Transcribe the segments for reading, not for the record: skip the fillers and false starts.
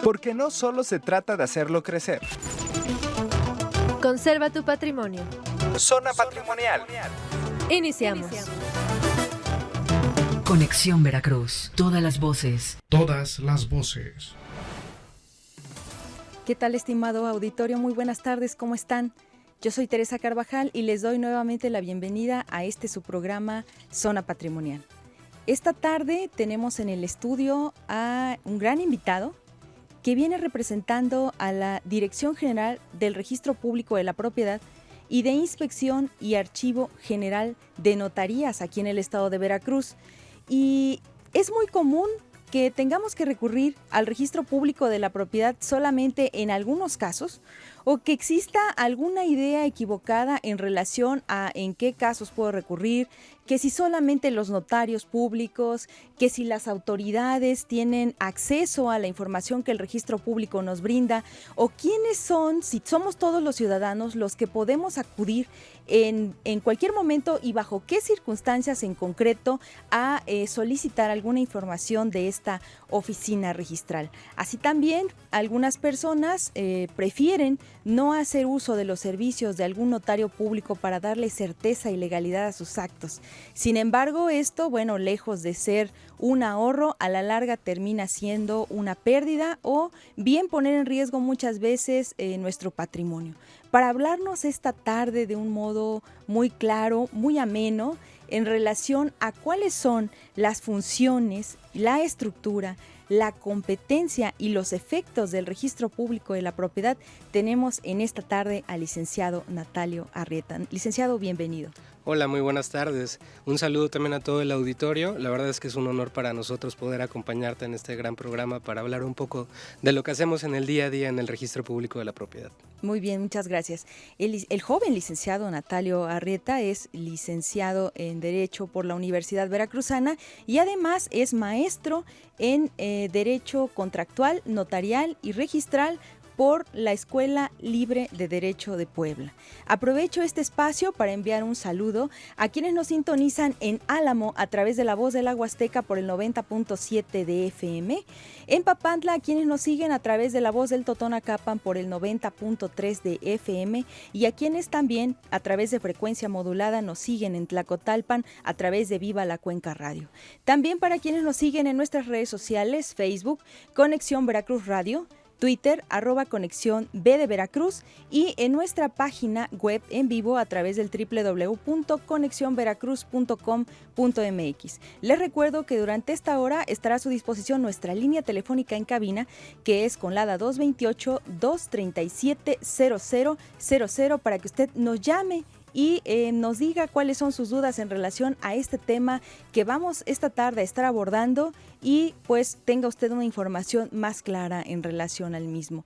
Porque no solo se trata de hacerlo crecer. Conserva tu patrimonio. Zona Patrimonial. Iniciamos. Conexión Veracruz. Todas las voces. Todas las voces. ¿Qué tal, estimado auditorio? Muy buenas tardes, ¿cómo están? Yo soy Teresa Carvajal y les doy nuevamente la bienvenida a su programa Zona Patrimonial. Esta tarde tenemos en el estudio a un gran invitado que viene representando a la Dirección General del Registro Público de la Propiedad y de Inspección y Archivo General de Notarías aquí en el estado de Veracruz. Y es muy común que tengamos que recurrir al registro público de la propiedad solamente en algunos casos, o que exista alguna idea equivocada en relación a en qué casos puedo recurrir, que si solamente los notarios públicos, que si las autoridades tienen acceso a la información que el registro público nos brinda, o quiénes son, si somos todos los ciudadanos los que podemos acudir en cualquier momento y bajo qué circunstancias en concreto a solicitar alguna información de esta oficina registral. Así también algunas personas prefieren no hacer uso de los servicios de algún notario público para darle certeza y legalidad a sus actos. Sin embargo, esto, lejos de ser un ahorro, a la larga termina siendo una pérdida o bien poner en riesgo muchas veces nuestro patrimonio. Para hablarnos esta tarde de un modo muy claro, muy ameno, en relación a cuáles son las funciones, la estructura, la competencia y los efectos del registro público de la propiedad, tenemos en esta tarde al licenciado Natalio Arrieta. Licenciado, bienvenido. Hola, muy buenas tardes. Un saludo también a todo el auditorio. La verdad es que es un honor para nosotros poder acompañarte en este gran programa para hablar un poco de lo que hacemos en el día a día en el registro público de la propiedad. Muy bien, muchas gracias. El joven licenciado Natalio Arrieta es licenciado en Derecho por la Universidad Veracruzana y además es maestro en Derecho Contractual, Notarial y Registral por la Escuela Libre de Derecho de Puebla. Aprovecho este espacio para enviar un saludo a quienes nos sintonizan en Álamo a través de La Voz de la Huasteca por el 90.7 de FM, en Papantla a quienes nos siguen a través de La Voz del Totonacapan por el 90.3 de FM y a quienes también a través de frecuencia modulada nos siguen en Tlacotalpan a través de Viva la Cuenca Radio. También para quienes nos siguen en nuestras redes sociales, Facebook, Conexión Veracruz Radio, Twitter, @Conexión B de Veracruz y en nuestra página web en vivo a través del www.conexionveracruz.com.mx. Les recuerdo que durante esta hora estará a su disposición nuestra línea telefónica en cabina, que es con LADA 228-237-0000 para que usted nos llame y nos diga cuáles son sus dudas en relación a este tema que vamos esta tarde a estar abordando y pues tenga usted una información más clara en relación al mismo.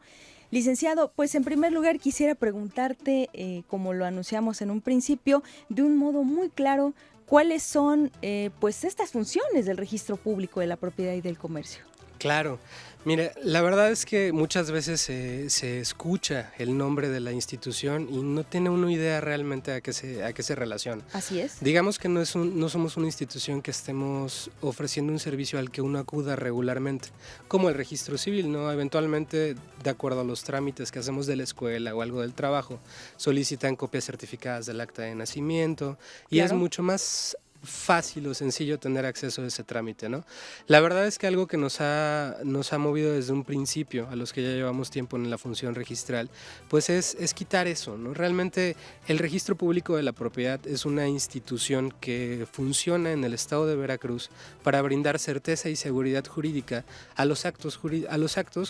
Licenciado, pues en primer lugar quisiera preguntarte, como lo anunciamos en un principio, de un modo muy claro, ¿cuáles son pues estas funciones del registro público de la propiedad y del comercio? Claro. Mira, la verdad es que muchas veces se escucha el nombre de la institución y no tiene uno idea realmente a qué se relaciona. Así es. Digamos que no somos una institución que estemos ofreciendo un servicio al que uno acuda regularmente, como el registro civil, ¿no? Eventualmente, de acuerdo a los trámites que hacemos de la escuela o algo del trabajo, solicitan copias certificadas del acta de nacimiento y claro, es mucho más fácil o sencillo tener acceso a ese trámite, ¿no? La verdad es que algo que nos ha movido desde un principio, a los que ya llevamos tiempo en la función registral, pues es quitar eso, ¿no? Realmente el registro público de la propiedad es una institución que funciona en el estado de Veracruz para brindar certeza y seguridad jurídica a los actos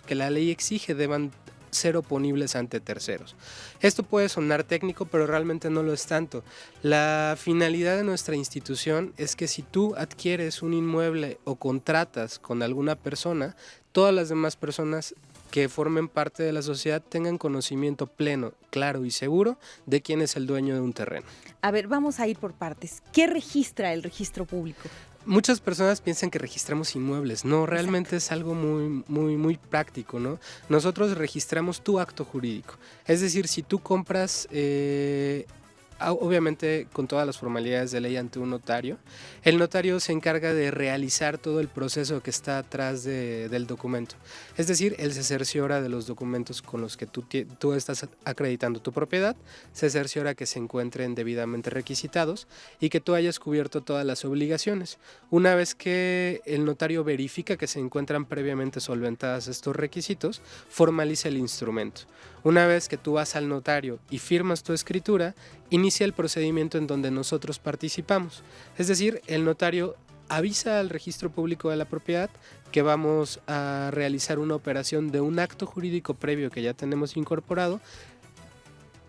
que la ley exige deban ser oponibles ante terceros. Esto puede sonar técnico, pero realmente no lo es tanto. La finalidad de nuestra institución es que si tú adquieres un inmueble o contratas con alguna persona, todas las demás personas que formen parte de la sociedad tengan conocimiento pleno, claro y seguro de quién es el dueño de un terreno. A ver, vamos a ir por partes. ¿Qué registra el registro público? Muchas personas piensan que registramos inmuebles. No, realmente es algo muy práctico, ¿no? Nosotros registramos tu acto jurídico. Es decir, si tú compras obviamente con todas las formalidades de ley ante un notario. El notario se encarga de realizar todo el proceso que está atrás del documento. Es decir, él se cerciora de los documentos con los que tú estás acreditando tu propiedad, se cerciora que se encuentren debidamente requisitados y que tú hayas cubierto todas las obligaciones. Una vez que el notario verifica que se encuentran previamente solventadas estos requisitos, formaliza el instrumento. Una vez que tú vas al notario y firmas tu escritura, inicia el procedimiento en donde nosotros participamos. Es decir, el notario avisa al registro público de la propiedad que vamos a realizar una operación de un acto jurídico previo que ya tenemos incorporado.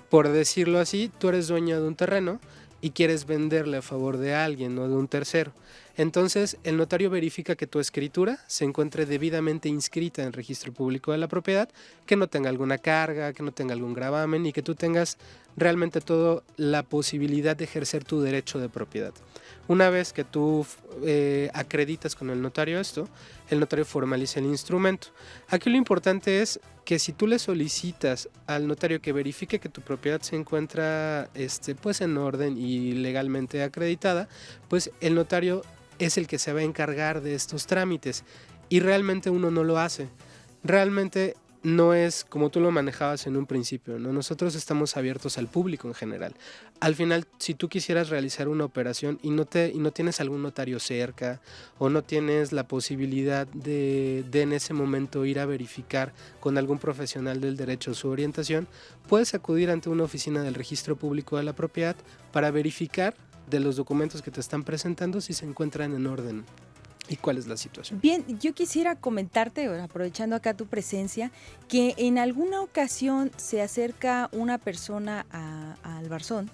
Por decirlo así, tú eres dueño de un terreno y quieres venderle a favor de alguien o de un tercero. Entonces, el notario verifica que tu escritura se encuentre debidamente inscrita en el registro público de la propiedad, que no tenga alguna carga, que no tenga algún gravamen y que tú tengas realmente toda la posibilidad de ejercer tu derecho de propiedad. Una vez que tú acreditas con el notario esto, el notario formaliza el instrumento. Aquí lo importante es que si tú le solicitas al notario que verifique que tu propiedad se encuentra pues en orden y legalmente acreditada, pues el notario es el que se va a encargar de estos trámites y realmente uno no lo hace. Realmente no es como tú lo manejabas en un principio, ¿no? Nosotros estamos abiertos al público en general. Al final, si tú quisieras realizar una operación y no tienes algún notario cerca o no tienes la posibilidad de en ese momento ir a verificar con algún profesional del derecho su orientación, puedes acudir ante una oficina del registro público de la propiedad para verificar de los documentos que te están presentando si se encuentran en orden. ¿Y cuál es la situación? Bien, yo quisiera comentarte, aprovechando acá tu presencia, que en alguna ocasión se acerca una persona al Barzón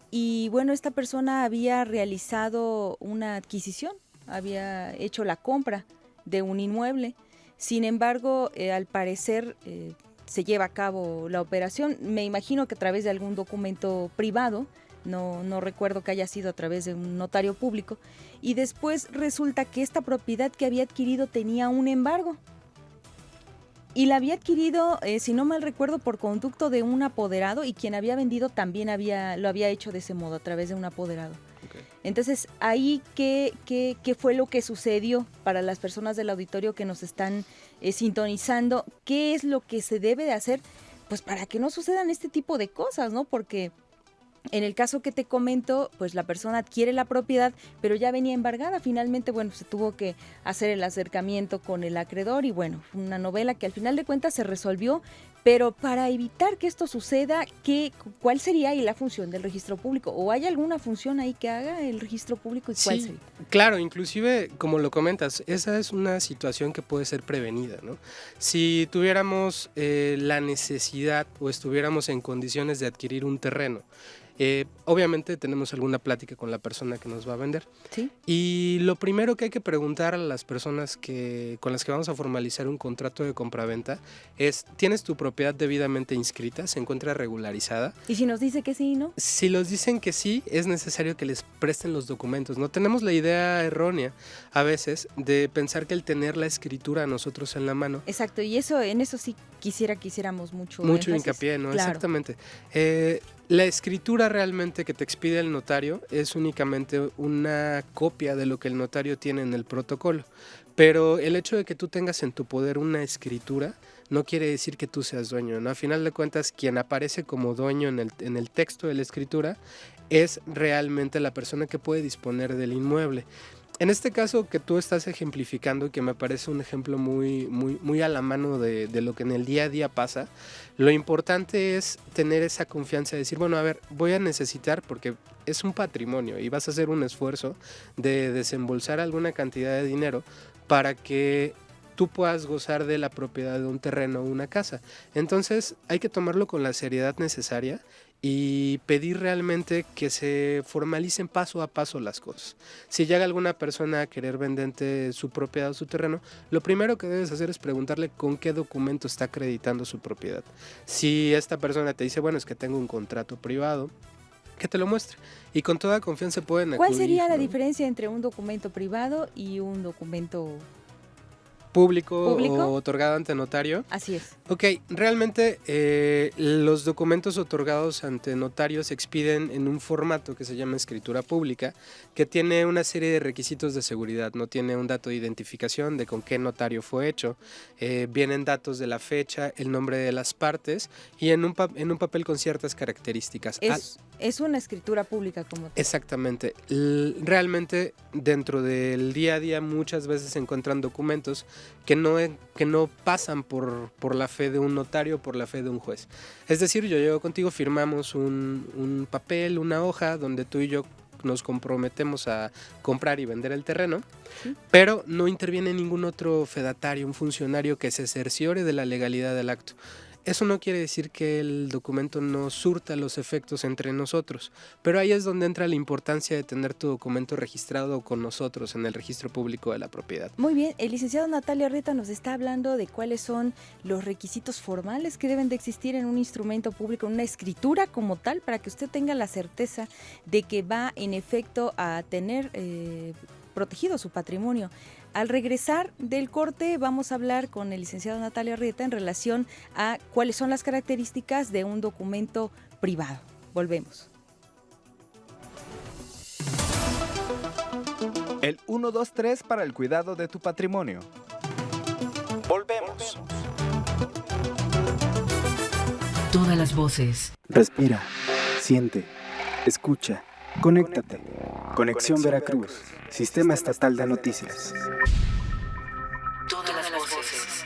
y bueno, esta persona había realizado una adquisición, había hecho la compra de un inmueble. Sin embargo, al parecer se lleva a cabo la operación, me imagino que a través de algún documento privado. No recuerdo que haya sido a través de un notario público, y después resulta que esta propiedad que había adquirido tenía un embargo y la había adquirido, si no mal recuerdo, por conducto de un apoderado, y quien había vendido también lo había hecho de ese modo, a través de un apoderado. Okay. Entonces, ahí, ¿qué fue lo que sucedió para las personas del auditorio que nos están sintonizando? ¿Qué es lo que se debe de hacer pues para que no sucedan este tipo de cosas, ¿no? Porque en el caso que te comento, pues la persona adquiere la propiedad, pero ya venía embargada. Finalmente, bueno, se tuvo que hacer el acercamiento con el acreedor y bueno, una novela que al final de cuentas se resolvió. Pero para evitar que esto suceda, ¿cuál sería ahí la función del registro público? ¿O hay alguna función ahí que haga el registro público y cuál sería? Claro, inclusive, como lo comentas, esa es una situación que puede ser prevenida, ¿no? Si tuviéramos la necesidad o estuviéramos en condiciones de adquirir un terreno, obviamente tenemos alguna plática con la persona que nos va a vender. ¿Sí? Y lo primero que hay que preguntar a las personas con las que vamos a formalizar un contrato de compraventa es: ¿tienes tu propiedad debidamente inscrita? ¿Se encuentra regularizada? ¿Y si nos dice que sí, no? Si nos dicen que sí, es necesario que les presten los documentos. No tenemos la idea errónea a veces de pensar que el tener la escritura a nosotros en la mano. Exacto, y en eso sí quisiéramos mucho énfasis. Hincapié, ¿no? Claro. Exactamente. La escritura realmente que te expide el notario es únicamente una copia de lo que el notario tiene en el protocolo, pero el hecho de que tú tengas en tu poder una escritura no quiere decir que tú seas dueño, ¿no? A final de cuentas, quien aparece como dueño en el texto de la escritura es realmente la persona que puede disponer del inmueble. En este caso que tú estás ejemplificando, que me parece un ejemplo muy a la mano de lo que en el día a día pasa, lo importante es tener esa confianza de decir, bueno, a ver, voy a necesitar, porque es un patrimonio y vas a hacer un esfuerzo de desembolsar alguna cantidad de dinero para que tú puedas gozar de la propiedad de un terreno o una casa. Entonces hay que tomarlo con la seriedad necesaria y pedir realmente que se formalicen paso a paso las cosas. Si llega alguna persona a querer venderte su propiedad o su terreno, lo primero que debes hacer es preguntarle con qué documento está acreditando su propiedad. Si esta persona te dice, bueno, es que tengo un contrato privado, que te lo muestre. Y con toda confianza pueden acudir. ¿Cuál sería la diferencia entre un documento privado y un documento público ¿Público? o otorgado ante notario. Así es. Ok, realmente los documentos otorgados ante notario se expiden en un formato que se llama escritura pública, que tiene una serie de requisitos de seguridad. No tiene un dato de identificación de con qué notario fue hecho. Vienen datos de la fecha, el nombre de las partes y en un papel con ciertas características. Es una escritura pública como tal. Exactamente. Realmente dentro del día a día muchas veces se encuentran documentos que no pasan por la fe de un notario o por la fe de un juez. Es decir, yo llego contigo, firmamos un papel, una hoja donde tú y yo nos comprometemos a comprar y vender el terreno, ¿sí? Pero no interviene ningún otro fedatario, un funcionario que se cerciore de la legalidad del acto. Eso no quiere decir que el documento no surta los efectos entre nosotros, pero ahí es donde entra la importancia de tener tu documento registrado con nosotros en el registro público de la propiedad. Muy bien, el licenciado Natalio Arrieta nos está hablando de cuáles son los requisitos formales que deben de existir en un instrumento público, en una escritura como tal, para que usted tenga la certeza de que va en efecto a tener protegido su patrimonio. Al regresar del corte vamos a hablar con el licenciado Natalio Arrieta en relación a cuáles son las características de un documento privado. Volvemos. El 123 para el cuidado de tu patrimonio. Volvemos. Todas las voces. Respira, siente, escucha, conéctate. Conexión Veracruz, Sistema Estatal de Noticias. Todas las voces.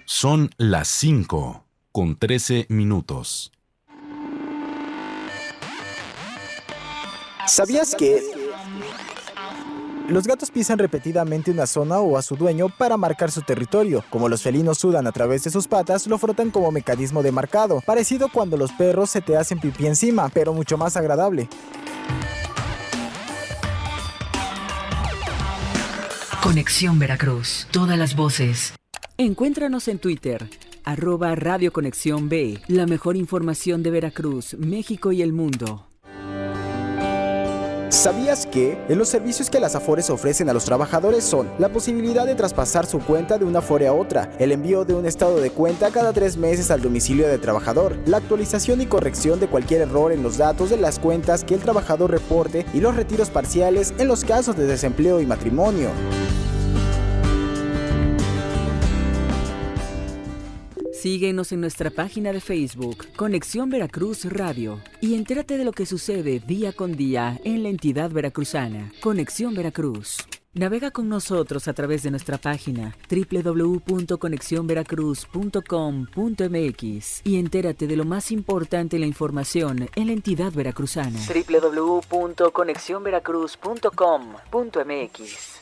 Son las 5:13. ¿Sabías que los gatos pisan repetidamente una zona o a su dueño para marcar su territorio? Como los felinos sudan a través de sus patas, lo frotan como mecanismo de marcado, parecido cuando los perros se te hacen pipí encima, pero mucho más agradable. Conexión Veracruz. Todas las voces. Encuéntranos en Twitter, @Radio Conexión B, la mejor información de Veracruz, México y el mundo. ¿Sabías que los servicios que las Afores ofrecen a los trabajadores son la posibilidad de traspasar su cuenta de una Afore a otra, el envío de un estado de cuenta cada 3 meses al domicilio del trabajador, la actualización y corrección de cualquier error en los datos de las cuentas que el trabajador reporte y los retiros parciales en los casos de desempleo y matrimonio? Síguenos en nuestra página de Facebook, Conexión Veracruz Radio, y entérate de lo que sucede día con día en la entidad veracruzana. Conexión Veracruz. Navega con nosotros a través de nuestra página www.conexionveracruz.com.mx y entérate de lo más importante en la información en la entidad veracruzana. www.conexionveracruz.com.mx.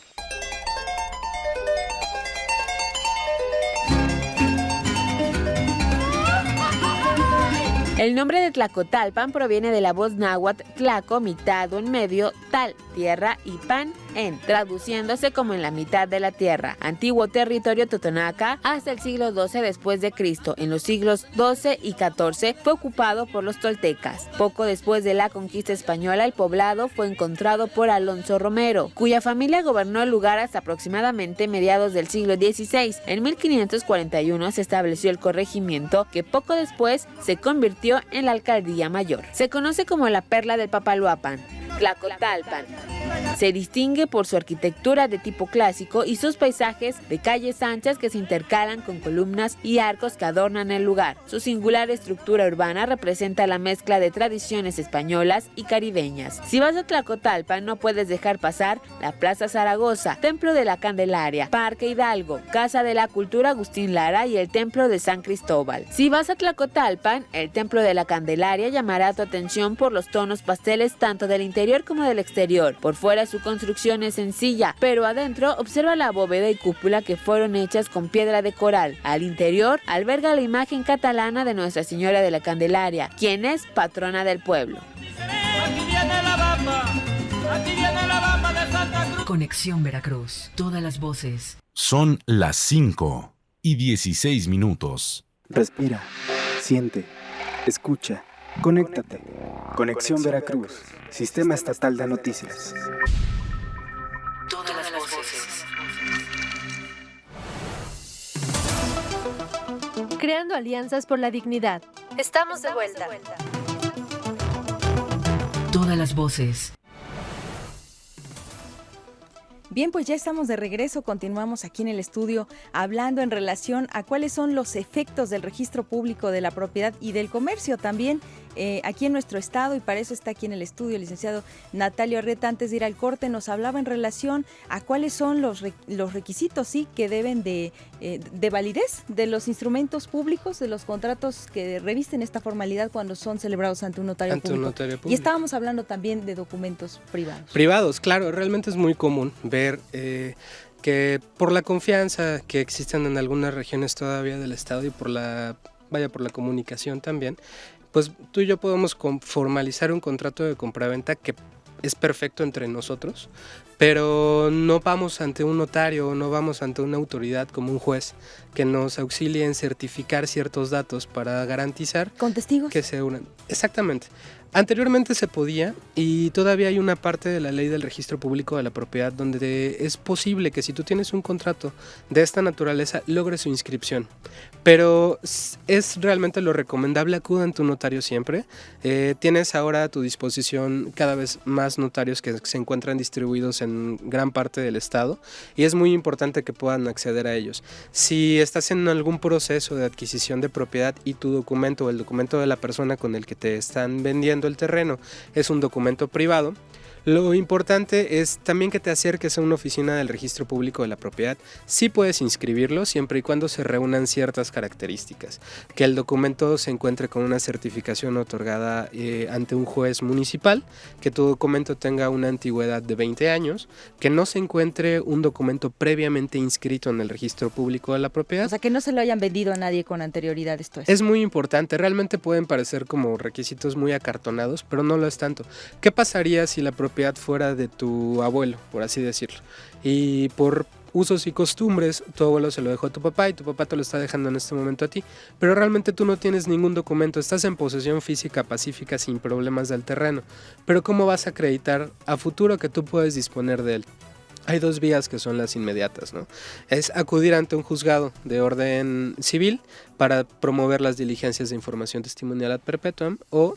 El nombre de Tlacotalpan proviene de la voz náhuatl tlaco, mitad o en medio, tal, tierra, y pan, en, traduciéndose como en la mitad de la tierra. Antiguo territorio totonaca hasta el siglo XII después de Cristo. En los siglos XII y XIV fue ocupado por los toltecas. Poco después de la conquista española, el poblado fue encontrado por Alonso Romero, cuya familia gobernó el lugar hasta aproximadamente mediados del siglo XVI. En 1541 se estableció el corregimiento, que poco después se convirtió en la alcaldía mayor. Se conoce como la perla del Papaloapan, Tlacotalpan. Se distingue por su arquitectura de tipo clásico y sus paisajes de calles anchas que se intercalan con columnas y arcos que adornan el lugar. Su singular estructura urbana representa la mezcla de tradiciones españolas y caribeñas. Si vas a Tlacotalpan, no puedes dejar pasar la Plaza Zaragoza, Templo de la Candelaria, Parque Hidalgo, Casa de la Cultura Agustín Lara y el Templo de San Cristóbal. Si vas a Tlacotalpan, el Templo de la Candelaria llamará tu atención por los tonos pasteles tanto del interior como del exterior. Por fuera su construcción es sencilla, pero adentro observa la bóveda y cúpula que fueron hechas con piedra de coral. Al interior alberga la imagen catalana de Nuestra Señora de la Candelaria, quien es patrona del pueblo. Conexión Veracruz. Todas las voces. Son las 5:16. Respira, siente, escucha, conéctate. Conexión Veracruz, Sistema Estatal de Noticias. Todas las voces. Creando alianzas por la dignidad. Estamos de vuelta. Todas las voces. Bien, pues ya estamos de regreso, continuamos aquí en el estudio hablando en relación a cuáles son los efectos del registro público de la propiedad y del comercio también aquí en nuestro estado, y para eso está aquí en el estudio el licenciado Natalio Arrieta. Antes de ir al corte nos hablaba en relación a cuáles son los requisitos, sí, que deben de validez de los instrumentos públicos, de los contratos que revisten esta formalidad cuando son celebrados ante un notario público. Y estábamos hablando también de documentos privados. Privados, claro, realmente es muy común ver que por la confianza que existen en algunas regiones todavía del estado y por la comunicación también, pues tú y yo podemos formalizar un contrato de compraventa que es perfecto entre nosotros, pero no vamos ante un notario, no vamos ante una autoridad como un juez que nos auxilie en certificar ciertos datos para garantizar ¿con testigos? Que se unan. Exactamente. Anteriormente se podía, y todavía hay una parte de la ley del registro público de la propiedad donde es posible que si tú tienes un contrato de esta naturaleza logres su inscripción, pero es realmente lo recomendable, acuda en tu notario siempre. Tienes ahora a tu disposición cada vez más notarios que se encuentran distribuidos en gran parte del estado, y es muy importante que puedan acceder a ellos. Si estás en algún proceso de adquisición de propiedad y tu documento o el documento de la persona con el que te están vendiendo el terreno es un documento privado, lo importante es también que te acerques a una oficina del registro público de la propiedad. Sí puedes inscribirlo siempre y cuando se reúnan ciertas características, que el documento se encuentre con una certificación otorgada ante un juez municipal, que tu documento tenga una antigüedad de 20 años, que no se encuentre un documento previamente inscrito en el registro público de la propiedad. O sea, que no se lo hayan vendido a nadie con anterioridad. Esto es muy importante. Realmente pueden parecer como requisitos muy acartonados, pero no lo es tanto. ¿Qué pasaría si la propiedad fuera de tu abuelo, por así decirlo, y por usos y costumbres tu abuelo se lo dejó a tu papá y tu papá te lo está dejando en este momento a ti, pero realmente tú no tienes ningún documento, estás en posesión física pacífica sin problemas del terreno, pero ¿cómo vas a acreditar a futuro que tú puedes disponer de él? Hay dos vías que son las inmediatas, ¿no? Es acudir ante un juzgado de orden civil para promover las diligencias de información testimonial ad perpetuum, o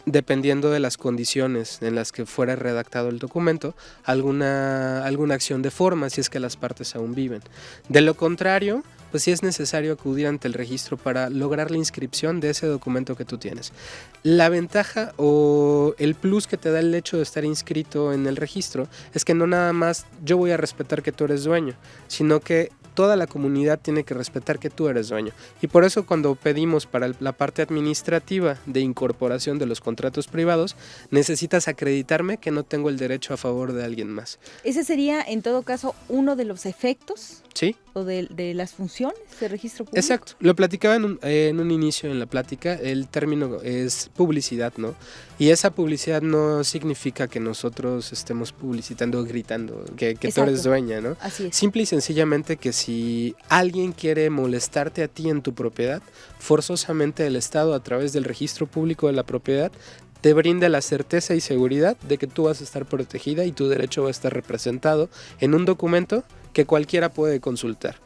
dependiendo de las condiciones en las que fuera redactado el documento, alguna acción de forma si es que las partes aún viven. De lo contrario, pues sí es necesario acudir ante el registro para lograr la inscripción de ese documento que tú tienes. La ventaja o el plus que te da el hecho de estar inscrito en el registro es que no nada más yo voy a respetar que tú eres dueño, sino que toda la comunidad tiene que respetar que tú eres dueño. Y por eso cuando pedimos para la parte administrativa de incorporación de los contratos privados, necesitas acreditarme que no tengo el derecho a favor de alguien más. Ese sería, en todo caso, uno de los efectos. Sí. O de las funciones de registro público. Exacto. Lo platicaba en un inicio en la plática. El término es publicidad, ¿no? Y esa publicidad no significa que nosotros estemos publicitando o gritando que tú eres dueña, ¿no? Así es. Simple y sencillamente que si alguien quiere molestarte a ti en tu propiedad, forzosamente el Estado, a través del registro público de la propiedad, te brinda la certeza y seguridad de que tú vas a estar protegida y tu derecho va a estar representado en un documento que cualquiera puede consultar.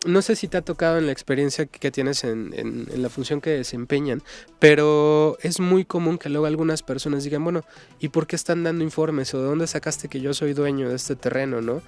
No sé si te ha tocado en la experiencia que tienes en la función que desempeñan, pero es muy común que luego algunas personas digan, bueno, ¿y por qué están dando informes? ¿O de dónde sacaste que yo soy dueño de este terreno, no?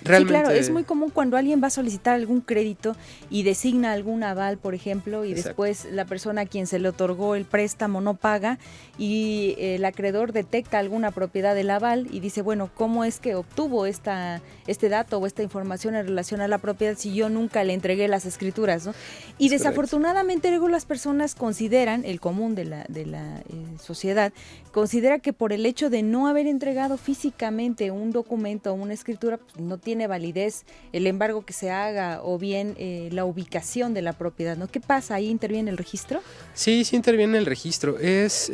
Realmente... Sí, claro, es muy común cuando alguien va a solicitar algún crédito y designa algún aval, por ejemplo, y después la persona a quien se le otorgó el préstamo no paga y el acreedor detecta alguna propiedad del aval y dice, bueno, ¿cómo es que obtuvo este dato o esta información en relación a la propiedad si yo nunca le entregué las escrituras, ¿no? Y desafortunadamente luego las personas consideran, el común de la sociedad, considera que por el hecho de no haber entregado físicamente un documento o una escritura, pues no tiene validez el embargo que se haga o bien la ubicación de la propiedad, ¿no? ¿Qué pasa? ¿Ahí interviene el registro? Sí interviene el registro. Es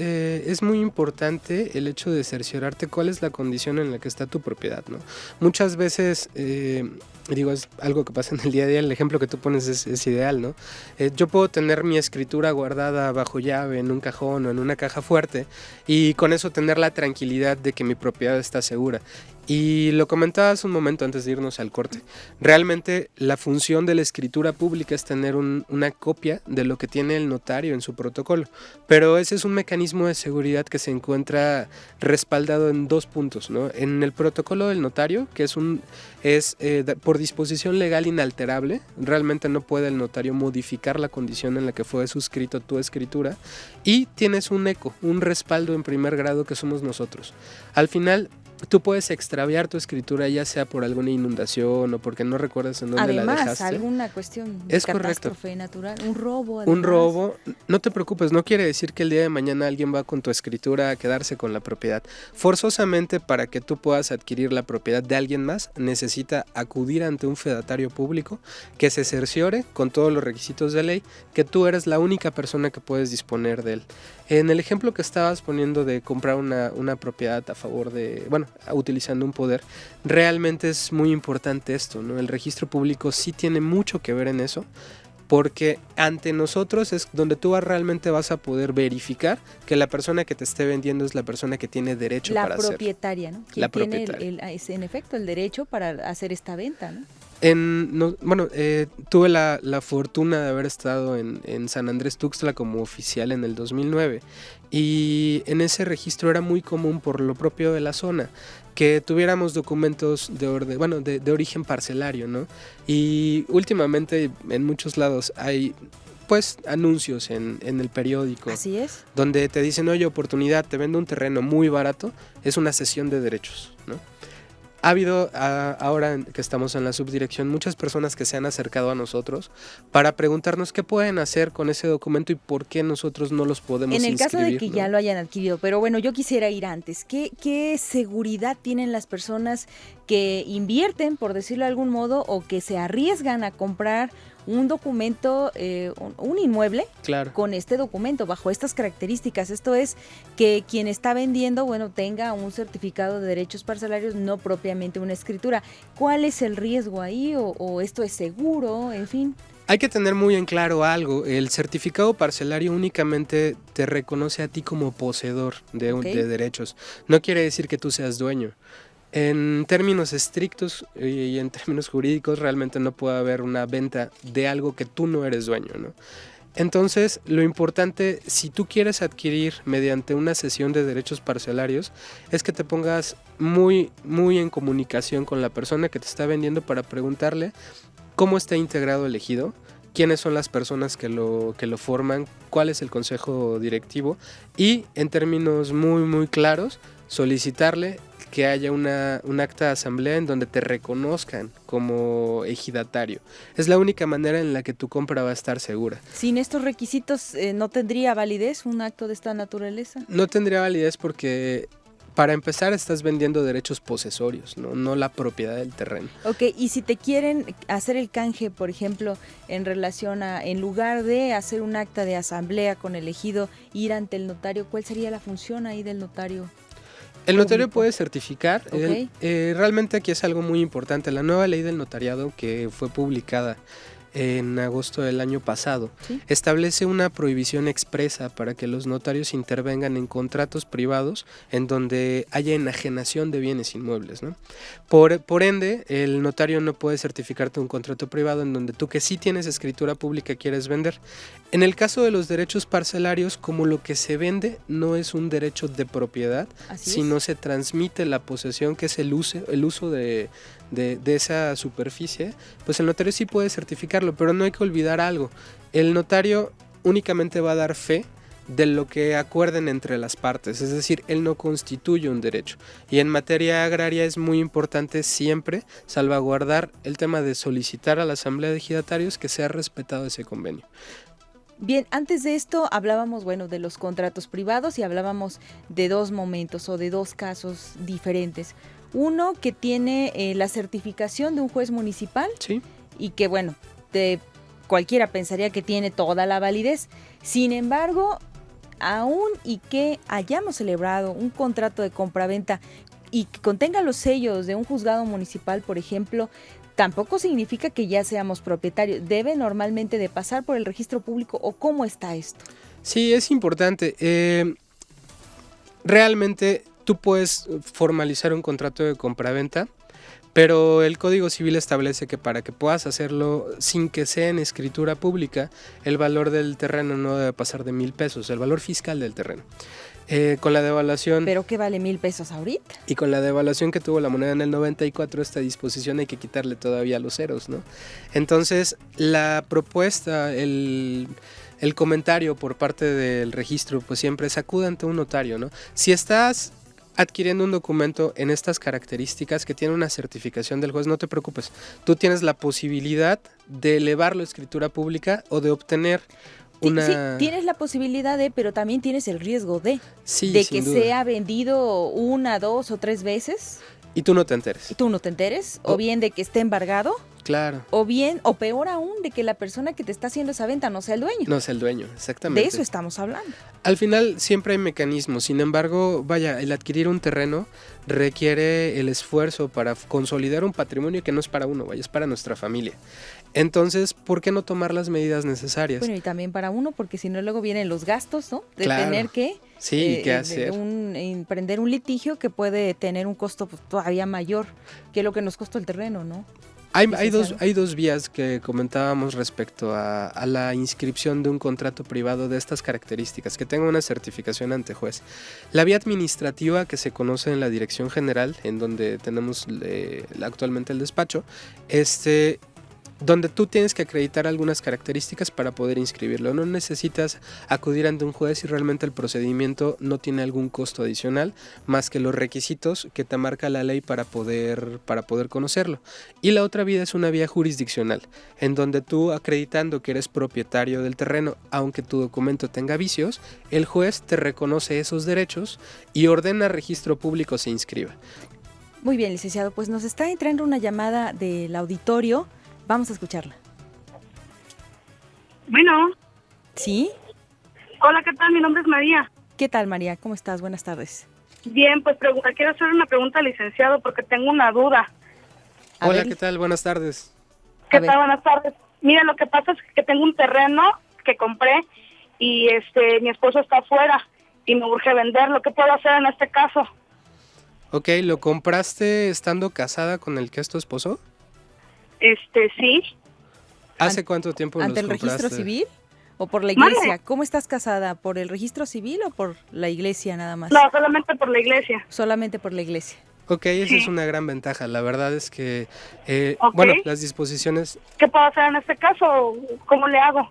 muy importante el hecho de cerciorarte cuál es la condición en la que está tu propiedad, ¿no? Muchas veces, es algo que pasa en el día a día, el ejemplo que tú pones es ideal, ¿no? Yo puedo tener mi escritura guardada bajo llave en un cajón o en una caja fuerte y con eso tener la tranquilidad de que mi propiedad está segura. Y lo comentaba hace un momento antes de irnos al corte. Realmente la función de la escritura pública es tener una copia de lo que tiene el notario en su protocolo. Pero ese es un mecanismo de seguridad que se encuentra respaldado en 2 puntos, ¿no? En el protocolo del notario, que es por disposición legal inalterable. Realmente no puede el notario modificar la condición en la que fue suscrito tu escritura. Y tienes un eco, un respaldo en primer grado que somos nosotros. Al final, tú puedes extraviar tu escritura ya sea por alguna inundación o porque no recuerdas en dónde la dejaste. Además, alguna cuestión de catástrofe natural, un robo. Además. Un robo, no te preocupes, no quiere decir que el día de mañana alguien va con tu escritura a quedarse con la propiedad. Forzosamente, para que tú puedas adquirir la propiedad de alguien más, necesita acudir ante un fedatario público que se cerciore con todos los requisitos de ley que tú eres la única persona que puedes disponer de él. En el ejemplo que estabas poniendo de comprar una propiedad a favor de, utilizando un poder, realmente es muy importante esto, ¿no? El registro público sí tiene mucho que ver en eso, porque ante nosotros es donde tú realmente vas a poder verificar que la persona que te esté vendiendo es la persona que tiene derecho para hacerlo. La propietaria, ¿no? La tiene propietaria. en efecto el derecho para hacer esta venta, ¿no? Tuve la fortuna de haber estado en San Andrés Tuxtla como oficial en el 2009 y en ese registro era muy común por lo propio de la zona que tuviéramos documentos de origen parcelario, ¿no? Y últimamente en muchos lados hay pues anuncios en el periódico. Así es. Donde te dicen, oye, oportunidad, te vendo un terreno muy barato, es una cesión de derechos, ¿no? Ha habido, ahora que estamos en la subdirección, muchas personas que se han acercado a nosotros para preguntarnos qué pueden hacer con ese documento y por qué nosotros no los podemos inscribir. En el caso de que ya lo hayan adquirido, pero bueno, yo quisiera ir antes. ¿Qué seguridad tienen las personas que invierten, por decirlo de algún modo, o que se arriesgan a comprar un documento, un inmueble, claro, con este documento, bajo estas características? Esto es que quien está vendiendo, tenga un certificado de derechos parcelarios, no propiamente una escritura. ¿Cuál es el riesgo ahí? ¿O esto es seguro? En fin. Hay que tener muy en claro algo. El certificado parcelario únicamente te reconoce a ti como poseedor de derechos. No quiere decir que tú seas dueño. En términos estrictos y en términos jurídicos realmente no puede haber una venta de algo que tú no eres dueño, ¿no? Entonces, lo importante, si tú quieres adquirir mediante una cesión de derechos parcelarios, es que te pongas muy, muy en comunicación con la persona que te está vendiendo para preguntarle cómo está integrado el ejido, quiénes son las personas que lo forman, cuál es el consejo directivo y, en términos muy, muy claros, solicitarle que haya un acta de asamblea en donde te reconozcan como ejidatario. Es la única manera en la que tu compra va a estar segura. Sin estos requisitos, ¿no tendría validez un acto de esta naturaleza? No tendría validez porque, para empezar, estás vendiendo derechos posesorios, no la propiedad del terreno. Ok, y si te quieren hacer el canje, por ejemplo, en relación a, en lugar de hacer un acta de asamblea con el ejido, ir ante el notario, ¿cuál sería la función ahí del notario? El notario puede certificar. Okay. Realmente aquí es algo muy importante. La nueva ley del notariado, que fue publicada en agosto del año pasado, ¿sí?, establece una prohibición expresa para que los notarios intervengan en contratos privados en donde haya enajenación de bienes inmuebles, ¿no? Por ende, el notario no puede certificarte un contrato privado en donde tú, que sí tienes escritura pública, quieres vender. En el caso de los derechos parcelarios, como lo que se vende no es un derecho de propiedad, sino se transmite la posesión, que es el uso de esa superficie, pues el notario sí puede certificarlo, pero no hay que olvidar algo. El notario únicamente va a dar fe de lo que acuerden entre las partes, es decir, él no constituye un derecho. Y en materia agraria es muy importante siempre salvaguardar el tema de solicitar a la asamblea de ejidatarios que sea respetado ese convenio. Bien, antes de esto hablábamos, de los contratos privados y hablábamos de 2 momentos o de 2 casos diferentes. Uno que tiene la certificación de un juez municipal, sí, y que cualquiera pensaría que tiene toda la validez. Sin embargo, aún y que hayamos celebrado un contrato de compraventa y que contenga los sellos de un juzgado municipal, por ejemplo, tampoco significa que ya seamos propietarios. ¿Debe normalmente de pasar por el registro público o cómo está esto? Sí, es importante. Realmente tú puedes formalizar un contrato de compraventa, pero el Código Civil establece que para que puedas hacerlo sin que sea en escritura pública, el valor del terreno no debe pasar de 1,000 pesos, el valor fiscal del terreno. Con la devaluación... ¿Pero qué vale 1,000 pesos ahorita? Y con la devaluación que tuvo la moneda en el 94, esta disposición hay que quitarle todavía los ceros, ¿no? Entonces, la propuesta, el comentario por parte del registro, pues siempre es acude ante un notario, ¿no? Si estás adquiriendo un documento en estas características que tiene una certificación del juez, no te preocupes. Tú tienes la posibilidad de elevarlo a escritura pública o de obtener una... Sí, tienes la posibilidad de, pero también tienes el riesgo de que duda. sea vendido 1, 2 o 3 veces. Y tú no te enteres. Y tú no te enteres, o bien de que esté embargado. Claro. O bien, o peor aún, de que la persona que te está haciendo esa venta no sea el dueño. No sea el dueño, exactamente. De eso estamos hablando. Al final siempre hay mecanismos, sin embargo, vaya, el adquirir un terreno requiere el esfuerzo para consolidar un patrimonio que no es para uno, vaya, es para nuestra familia. Entonces, ¿por qué no tomar las medidas necesarias? Bueno, y también para uno, porque si no luego vienen los gastos, ¿no? De claro. tener que... Sí, ¿qué hacer? Emprender un litigio que puede tener un costo pues, todavía mayor que lo que nos costó el terreno, ¿no? Hay dos vías que comentábamos respecto a la inscripción de un contrato privado de estas características, que tenga una certificación ante juez. La vía administrativa, que se conoce en la Dirección General, en donde tenemos actualmente el despacho, donde tú tienes que acreditar algunas características para poder inscribirlo. No necesitas acudir ante un juez si realmente el procedimiento no tiene algún costo adicional más que los requisitos que te marca la ley para poder conocerlo. Y la otra vía es una vía jurisdiccional, en donde tú, acreditando que eres propietario del terreno, aunque tu documento tenga vicios, el juez te reconoce esos derechos y ordena registro público se inscriba. Muy bien, licenciado, pues nos está entrando una llamada del auditorio. Vamos a escucharla. Bueno. ¿Sí? Hola, ¿qué tal? Mi nombre es María. ¿Qué tal, María? ¿Cómo estás? Buenas tardes. Bien, pues quiero hacer una pregunta al licenciado porque tengo una duda. Hola, ¿qué tal? Buenas tardes. ¿Qué tal? Buenas tardes. Mira, lo que pasa es que tengo un terreno que compré y mi esposo está afuera y me urge venderlo. ¿Qué puedo hacer en este caso? Ok, ¿lo compraste estando casada con el que es tu esposo? Sí. ¿Hace cuánto tiempo los compraste? ¿Ante el registro civil o por la iglesia? ¿Vale? ¿Cómo estás casada? ¿Por el registro civil o por la iglesia nada más? No, solamente por la iglesia. Solamente por la iglesia. Ok, esa es una gran ventaja. La verdad es que, bueno, las disposiciones... ¿Qué puedo hacer en este caso? ¿Cómo le hago?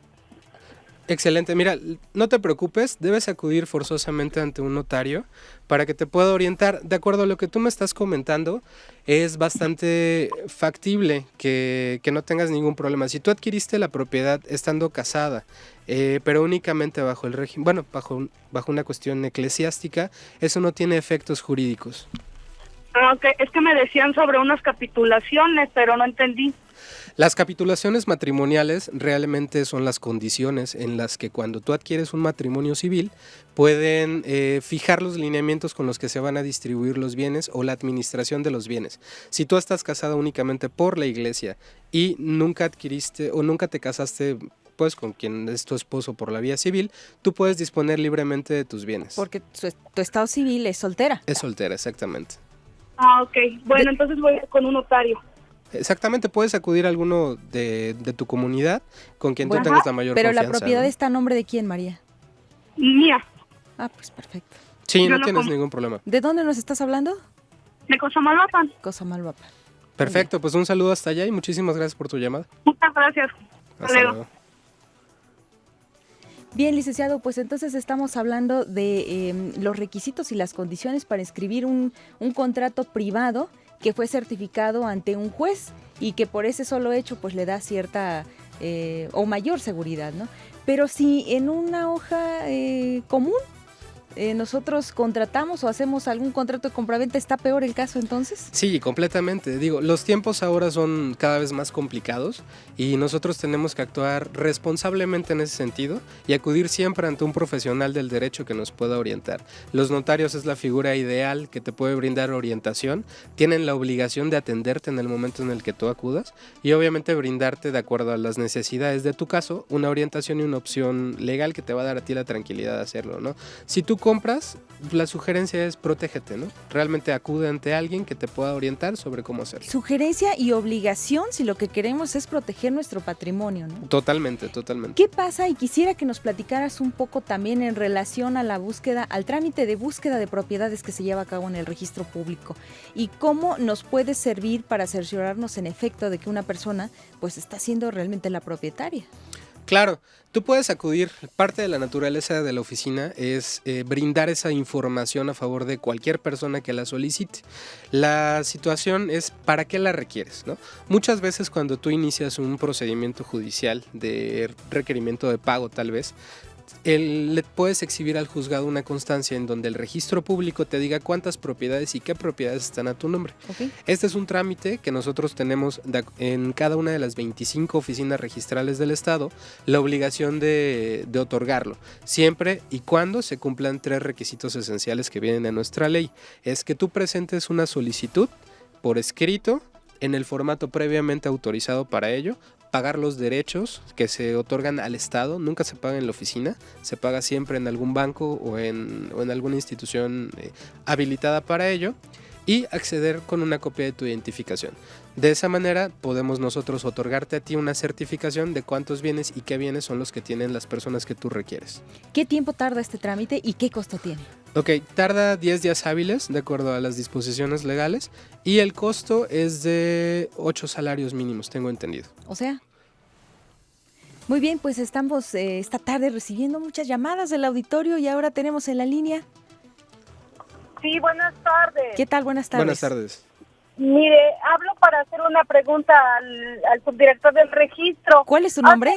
Excelente. Mira, no te preocupes, debes acudir forzosamente ante un notario para que te pueda orientar. De acuerdo a lo que tú me estás comentando, es bastante factible que no tengas ningún problema. Si tú adquiriste la propiedad estando casada, pero únicamente bajo el régimen, bueno, bajo una cuestión eclesiástica, eso no tiene efectos jurídicos. Ok, es que me decían sobre unas capitulaciones, pero no entendí. Las capitulaciones matrimoniales realmente son las condiciones en las que cuando tú adquieres un matrimonio civil pueden fijar los lineamientos con los que se van a distribuir los bienes o la administración de los bienes. Si tú estás casada únicamente por la iglesia y nunca adquiriste o nunca te casaste pues con quien es tu esposo por la vía civil, tú puedes disponer libremente de tus bienes. Porque tu estado civil es soltera. Es soltera, exactamente. Ah, ok. Bueno, entonces voy con un notario. Exactamente, puedes acudir a alguno de tu comunidad con quien tú tengas la mayor pero confianza. Pero la propiedad, ¿no?, está a nombre de quién, María? Mía. Ah, pues perfecto. Sí, no tienes ningún problema. ¿De dónde nos estás hablando? De Cosamaloapan. Cosamaloapan. Perfecto, pues un saludo hasta allá y muchísimas gracias por tu llamada. Muchas gracias. Hasta luego. Bien, licenciado, pues entonces estamos hablando de los requisitos y las condiciones para inscribir un contrato privado que fue certificado ante un juez y que por ese solo hecho pues le da cierta o mayor seguridad, ¿no? Pero si en una hoja común nosotros contratamos o hacemos algún contrato de compraventa, ¿está peor el caso entonces? Sí, completamente. Digo, los tiempos ahora son cada vez más complicados y nosotros tenemos que actuar responsablemente en ese sentido y acudir siempre ante un profesional del derecho que nos pueda orientar. Los notarios es la figura ideal que te puede brindar orientación, tienen la obligación de atenderte en el momento en el que tú acudas y obviamente brindarte, de acuerdo a las necesidades de tu caso, una orientación y una opción legal que te va a dar a ti la tranquilidad de hacerlo, ¿no? Si tú compras, la sugerencia es protégete, ¿no? Realmente acude ante alguien que te pueda orientar sobre cómo hacerlo. Sugerencia y obligación si lo que queremos es proteger nuestro patrimonio, ¿no? Totalmente. ¿Qué pasa? Y quisiera que nos platicaras un poco también en relación a la búsqueda, al trámite de búsqueda de propiedades que se lleva a cabo en el registro público y cómo nos puede servir para cerciorarnos en efecto de que una persona pues está siendo realmente la propietaria. Claro, tú puedes acudir, parte de la naturaleza de la oficina es brindar esa información a favor de cualquier persona que la solicite. La situación es ¿para qué la requieres?, ¿no? Muchas veces cuando tú inicias un procedimiento judicial de requerimiento de pago tal vez, le puedes exhibir al juzgado una constancia en donde el registro público te diga cuántas propiedades y qué propiedades están a tu nombre. Okay. Este es un trámite que nosotros tenemos en cada una de las 25 oficinas registrales del estado, la obligación de otorgarlo, siempre y cuando se cumplan 3 requisitos esenciales que vienen en nuestra ley. Es que tú presentes una solicitud por escrito en el formato previamente autorizado para ello, pagar los derechos que se otorgan al Estado, nunca se paga en la oficina, se paga siempre en algún banco o en alguna institución habilitada para ello, y acceder con una copia de tu identificación. De esa manera podemos nosotros otorgarte a ti una certificación de cuántos bienes y qué bienes son los que tienen las personas que tú requieres. ¿Qué tiempo tarda este trámite y qué costo tiene? Ok, tarda 10 días hábiles de acuerdo a las disposiciones legales y el costo es de 8 salarios mínimos, tengo entendido. O sea, muy bien, pues estamos esta tarde recibiendo muchas llamadas del auditorio y ahora tenemos en la línea. Sí, buenas tardes. ¿Qué tal? Buenas tardes. Buenas tardes. Mire, hablo para hacer una pregunta al subdirector del registro. ¿Cuál es tu nombre?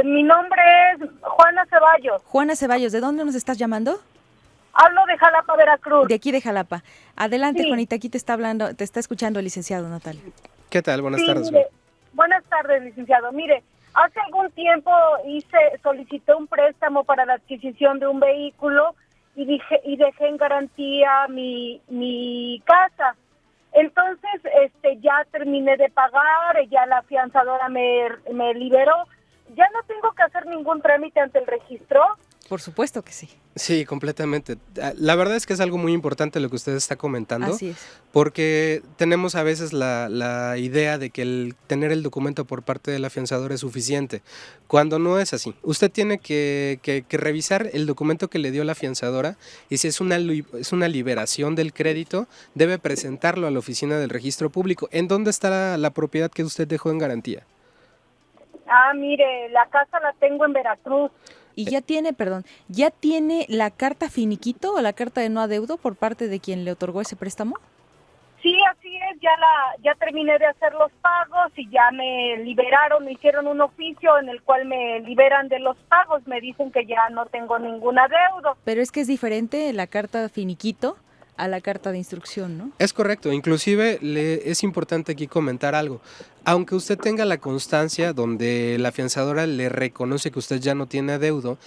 Mi nombre es Juana Ceballos. Juana Ceballos, ¿de dónde nos estás llamando? Hablo de Jalapa, Veracruz. De aquí de Jalapa. Adelante, Sí. Juanita, aquí te está escuchando el licenciado Natalia. ¿Qué tal? Buenas tardes. Mire, buenas tardes, licenciado. Mire, hace algún tiempo solicité un préstamo para la adquisición de un vehículo y dejé en garantía mi casa. Entonces, ya terminé de pagar, ya la afianzadora me liberó. ¿Ya no tengo que hacer ningún trámite ante el registro? Por supuesto que sí. Sí, completamente. La verdad es que es algo muy importante lo que usted está comentando. Así es. Porque tenemos a veces la idea de que el tener el documento por parte del afianzador es suficiente, cuando no es así. Usted tiene que revisar el documento que le dio la afianzadora y si es una liberación del crédito, debe presentarlo a la oficina del registro público. ¿En dónde está la propiedad que usted dejó en garantía? Mire, la casa la tengo en Veracruz. Y ya tiene la carta finiquito o la carta de no adeudo por parte de quien le otorgó ese préstamo. Sí, así es, ya terminé de hacer los pagos y ya me liberaron, me hicieron un oficio en el cual me liberan de los pagos, me dicen que ya no tengo ningún adeudo. Pero es que es diferente la carta finiquito a la carta de instrucción, ¿no? Es correcto, inclusive es importante aquí comentar algo. Aunque usted tenga la constancia donde la afianzadora le reconoce que usted ya no tiene adeudo,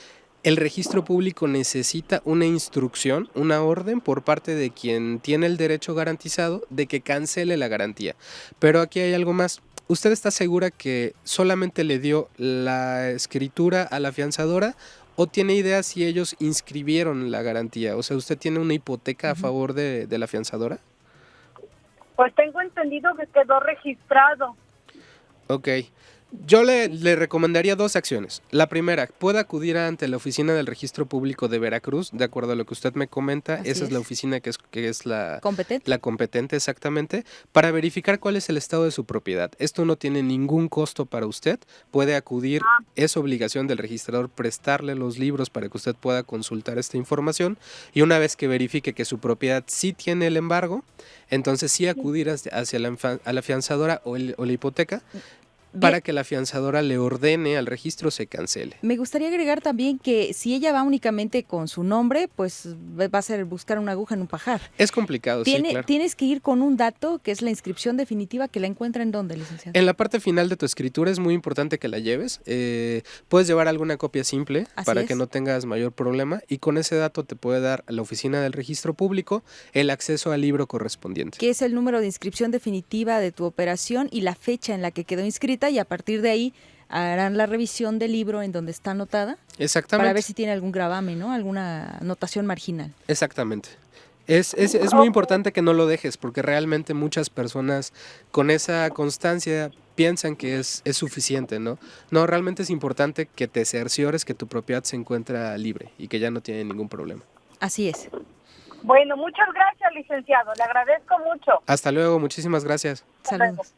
el registro público necesita una instrucción, una orden por parte de quien tiene el derecho garantizado de que cancele la garantía. Pero aquí hay algo más. ¿Usted está segura que solamente le dio la escritura a la afianzadora o tiene idea si ellos inscribieron la garantía? O sea, ¿usted tiene una hipoteca a favor de la afianzadora? Pues tengo entendido que quedó registrado. Ok. Yo le recomendaría 2 acciones. La primera, puede acudir ante la oficina del registro público de Veracruz, de acuerdo a lo que usted me comenta. Esa es la oficina que es la competente exactamente, para verificar cuál es el estado de su propiedad. Esto no tiene ningún costo para usted. Puede acudir, es obligación del registrador prestarle los libros para que usted pueda consultar esta información. Y una vez que verifique que su propiedad sí tiene el embargo, entonces sí acudir hacia la afianzadora o la hipoteca, para que la afianzadora le ordene al registro se cancele. Me gustaría agregar también que si ella va únicamente con su nombre, pues va a ser buscar una aguja en un pajar. Es complicado, sí, claro. Tienes que ir con un dato que es la inscripción definitiva, que la encuentra ¿en dónde, licenciado? En la parte final de tu escritura es muy importante que la lleves. Puedes llevar alguna copia simple para que no tengas mayor problema y con ese dato te puede dar a la oficina del registro público el acceso al libro correspondiente. Que es el número de inscripción definitiva de tu operación y la fecha en la que quedó inscrita, y a partir de ahí harán la revisión del libro en donde está anotada. Exactamente. Para ver si tiene algún gravamen, ¿no? Alguna anotación marginal. Exactamente. Es muy importante que no lo dejes, porque realmente muchas personas con esa constancia piensan que es suficiente, ¿no? No, realmente es importante que te cerciores que tu propiedad se encuentra libre y que ya no tiene ningún problema. Así es. Bueno, muchas gracias, licenciado. Le agradezco mucho. Hasta luego, muchísimas gracias. Saludos.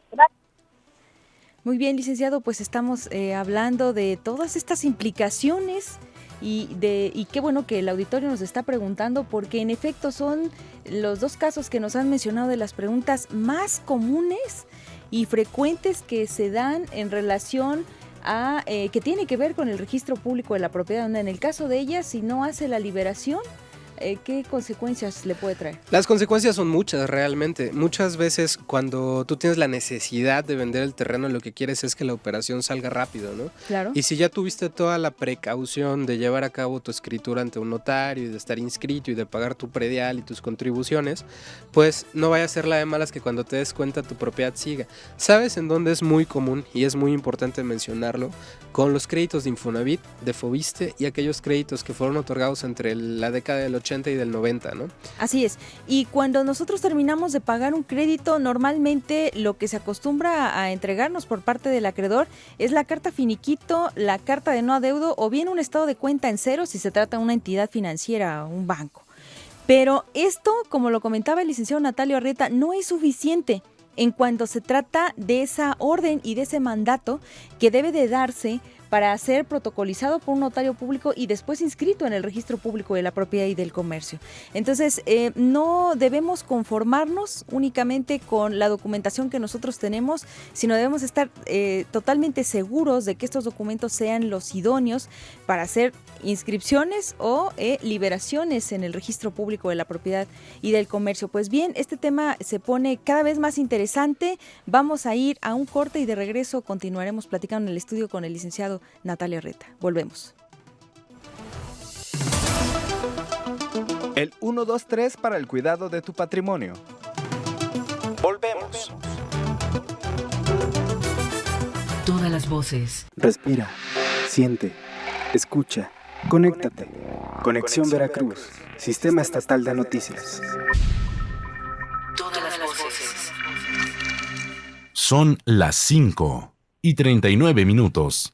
Muy bien, licenciado, pues estamos hablando de todas estas implicaciones y qué bueno que el auditorio nos está preguntando, porque en efecto son los dos casos que nos han mencionado de las preguntas más comunes y frecuentes que se dan en relación a que tiene que ver con el registro público de la propiedad. En el caso de ella, si no hace la liberación, ¿qué consecuencias le puede traer? Las consecuencias son muchas realmente. Muchas veces cuando tú tienes la necesidad de vender el terreno, lo que quieres es que la operación salga rápido, ¿no? Claro. Y si ya tuviste toda la precaución de llevar a cabo tu escritura ante un notario y de estar inscrito y de pagar tu predial y tus contribuciones, pues no vaya a ser la de malas que cuando te des cuenta tu propiedad siga. ¿Sabes en dónde es muy común y es muy importante mencionarlo? Con los créditos de Infonavit, de Fobiste y aquellos créditos que fueron otorgados entre la década del 80 y del 90, ¿no? Así es. Y cuando nosotros terminamos de pagar un crédito, normalmente lo que se acostumbra a entregarnos por parte del acreedor es la carta finiquito, la carta de no adeudo o bien un estado de cuenta en cero si se trata de una entidad financiera o un banco. Pero esto, como lo comentaba el licenciado Natalio Arrieta, no es suficiente en cuanto se trata de esa orden y de ese mandato que debe de darse para ser protocolizado por un notario público y después inscrito en el registro público de la propiedad y del comercio. Entonces, no debemos conformarnos únicamente con la documentación que nosotros tenemos, sino debemos estar totalmente seguros de que estos documentos sean los idóneos para hacer inscripciones o liberaciones en el registro público de la propiedad y del comercio. Pues bien, este tema se pone cada vez más interesante. Vamos a ir a un corte y de regreso continuaremos platicando en el estudio con el licenciado Natalio Arrieta. Volvemos. El 123 para el cuidado de tu patrimonio. Volvemos. Todas las voces. Respira, siente, escucha, conéctate. Conexión Veracruz, Sistema Estatal de Noticias. Todas las voces. Son las 5:39.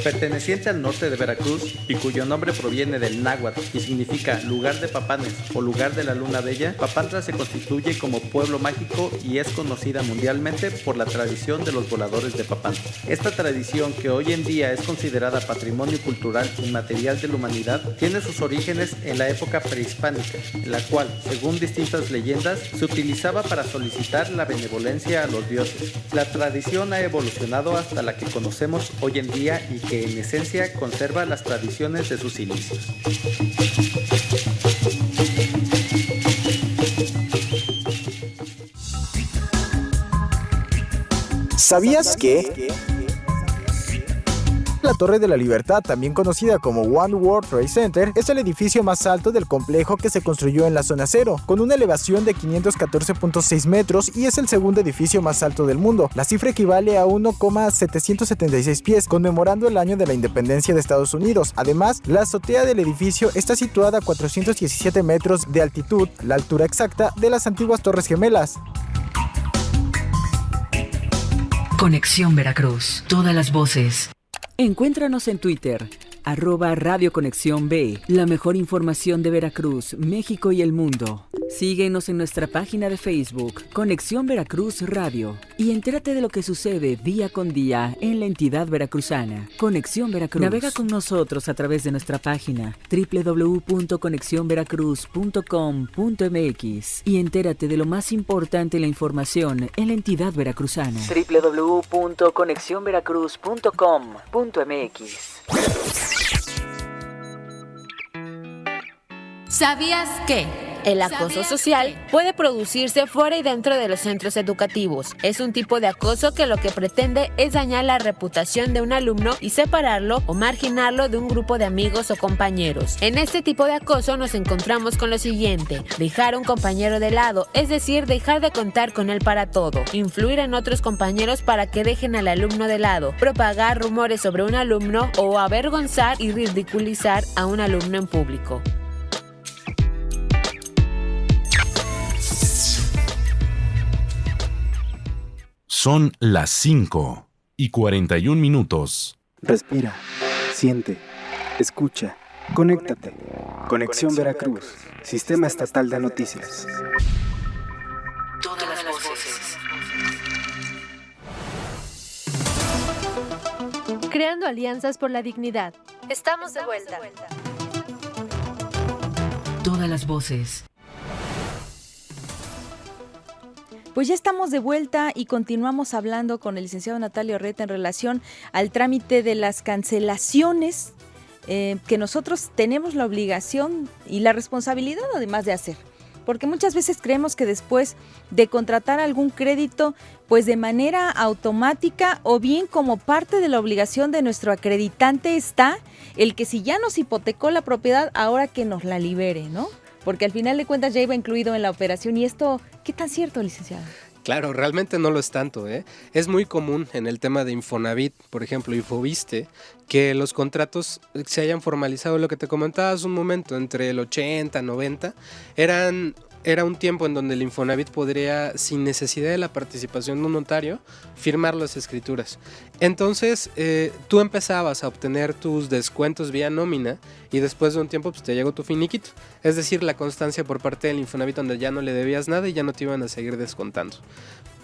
Perteneciente al norte de Veracruz y cuyo nombre proviene del náhuatl y significa lugar de Papanes o lugar de la luna bella, Papantla se constituye como pueblo mágico y es conocida mundialmente por la tradición de los voladores de Papantla. Esta tradición, que hoy en día es considerada patrimonio cultural inmaterial de la humanidad, tiene sus orígenes en la época prehispánica, en la cual, según distintas leyendas, se utilizaba para solicitar la benevolencia a los dioses. La tradición ha evolucionado hasta la que conocemos hoy en día y que en esencia conserva las tradiciones de sus inicios. ¿Sabías que? La Torre de la Libertad, también conocida como One World Trade Center, es el edificio más alto del complejo que se construyó en la zona cero, con una elevación de 514.6 metros y es el segundo edificio más alto del mundo. La cifra equivale a 1,776 pies, conmemorando el año de la independencia de Estados Unidos. Además, la azotea del edificio está situada a 417 metros de altitud, la altura exacta de las antiguas Torres Gemelas. Conexión Veracruz. Todas las voces. Encuéntranos en Twitter, @Radio Conexión B, la mejor información de Veracruz, México y el mundo. Síguenos en nuestra página de Facebook, Conexión Veracruz Radio, y entérate de lo que sucede día con día en la entidad veracruzana. Conexión Veracruz. Navega con nosotros a través de nuestra página www.conexionveracruz.com.mx y entérate de lo más importante en la información en la entidad veracruzana. www.conexionveracruz.com.mx. ¿Sabías que? El acoso social puede producirse fuera y dentro de los centros educativos. Es un tipo de acoso que lo que pretende es dañar la reputación de un alumno y separarlo o marginarlo de un grupo de amigos o compañeros. En este tipo de acoso nos encontramos con lo siguiente: dejar a un compañero de lado, es decir, dejar de contar con él para todo, influir en otros compañeros para que dejen al alumno de lado, propagar rumores sobre un alumno o avergonzar y ridiculizar a un alumno en público. Son las 5:41. Respira, siente, escucha, conéctate. Conexión Veracruz, Sistema Estatal de Noticias. Todas las voces. Creando alianzas por la dignidad. Estamos de vuelta. Todas las voces. Pues ya estamos de vuelta y continuamos hablando con el licenciado Natalio Orreta en relación al trámite de las cancelaciones que nosotros tenemos la obligación y la responsabilidad además de hacer. Porque muchas veces creemos que después de contratar algún crédito, pues de manera automática o bien como parte de la obligación de nuestro acreditante está el que si ya nos hipotecó la propiedad, ahora que nos la libere, ¿no? Porque al final de cuentas ya iba incluido en la operación. ¿Y esto qué tan cierto, licenciado? Claro, realmente no lo es tanto, ¿eh? Es muy común en el tema de Infonavit, por ejemplo, Infoviste, que los contratos se hayan formalizado, lo que te comentaba hace un momento, entre el 80, 90, era un tiempo en donde el Infonavit podría, sin necesidad de la participación de un notario, firmar las escrituras. Entonces, tú empezabas a obtener tus descuentos vía nómina y después de un tiempo pues, te llegó tu finiquito. Es decir, la constancia por parte del Infonavit donde ya no le debías nada y ya no te iban a seguir descontando.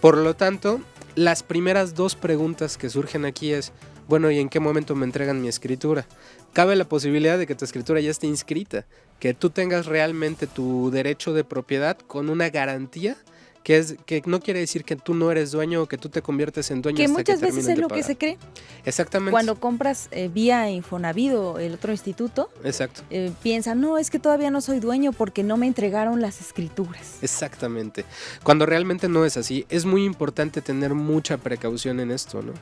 Por lo tanto, las primeras dos preguntas que surgen aquí es, bueno, ¿y en qué momento me entregan mi escritura? Cabe la posibilidad de que tu escritura ya esté inscrita, que tú tengas realmente tu derecho de propiedad con una garantía, que no quiere decir que tú no eres dueño o que tú te conviertes en dueño que hasta muchas que veces es lo que se cree. Exactamente. Cuando compras vía Infonavit o el otro instituto, exacto, piensan, no, es que todavía no soy dueño porque no me entregaron las escrituras. Exactamente. Cuando realmente no es así, es muy importante tener mucha precaución en esto, ¿no?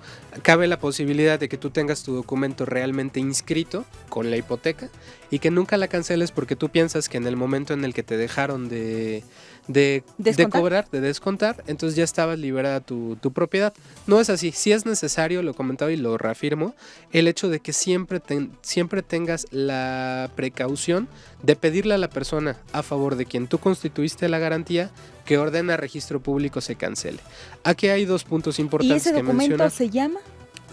Cabe la posibilidad de que tú tengas tu documento realmente inscrito con la hipoteca y que nunca la canceles porque tú piensas que en el momento en el que te dejaron de cobrar, de descontar, entonces ya estabas liberada tu propiedad. No es así. Si es necesario, lo comentaba y lo reafirmo, el hecho de que siempre tengas la precaución de pedirle a la persona a favor de quien tú constituiste la garantía que ordena registro público se cancele. Aquí hay dos puntos importantes que mencionar. ¿Y ese documento se llama?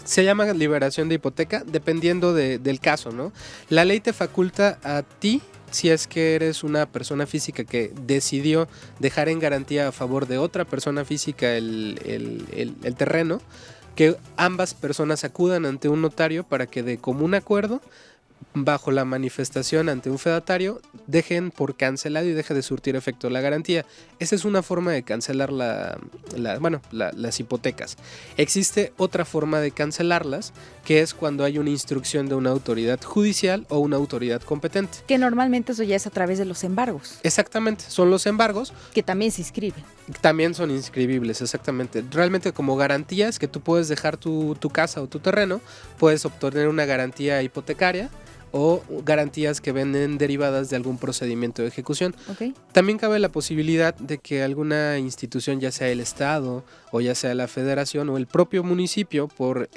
Se llama liberación de hipoteca dependiendo del caso, ¿no? La ley te faculta a ti, si es que eres una persona física que decidió dejar en garantía a favor de otra persona física el terreno, que ambas personas acudan ante un notario para que de común acuerdo, bajo la manifestación ante un fedatario, dejen por cancelado y deje de surtir efecto la garantía. Esa es una forma de cancelar las hipotecas. Existe otra forma de cancelarlas, que es cuando hay una instrucción de una autoridad judicial o una autoridad competente. Que normalmente eso ya es a través de los embargos. Exactamente, son los embargos. Que también se inscriben. También son inscribibles, exactamente. Realmente como garantías que tú puedes dejar tu casa o tu terreno, puedes obtener una garantía hipotecaria o garantías que vienen derivadas de algún procedimiento de ejecución. Okay. También cabe la posibilidad de que alguna institución, ya sea el Estado o ya sea la Federación o el propio municipio, por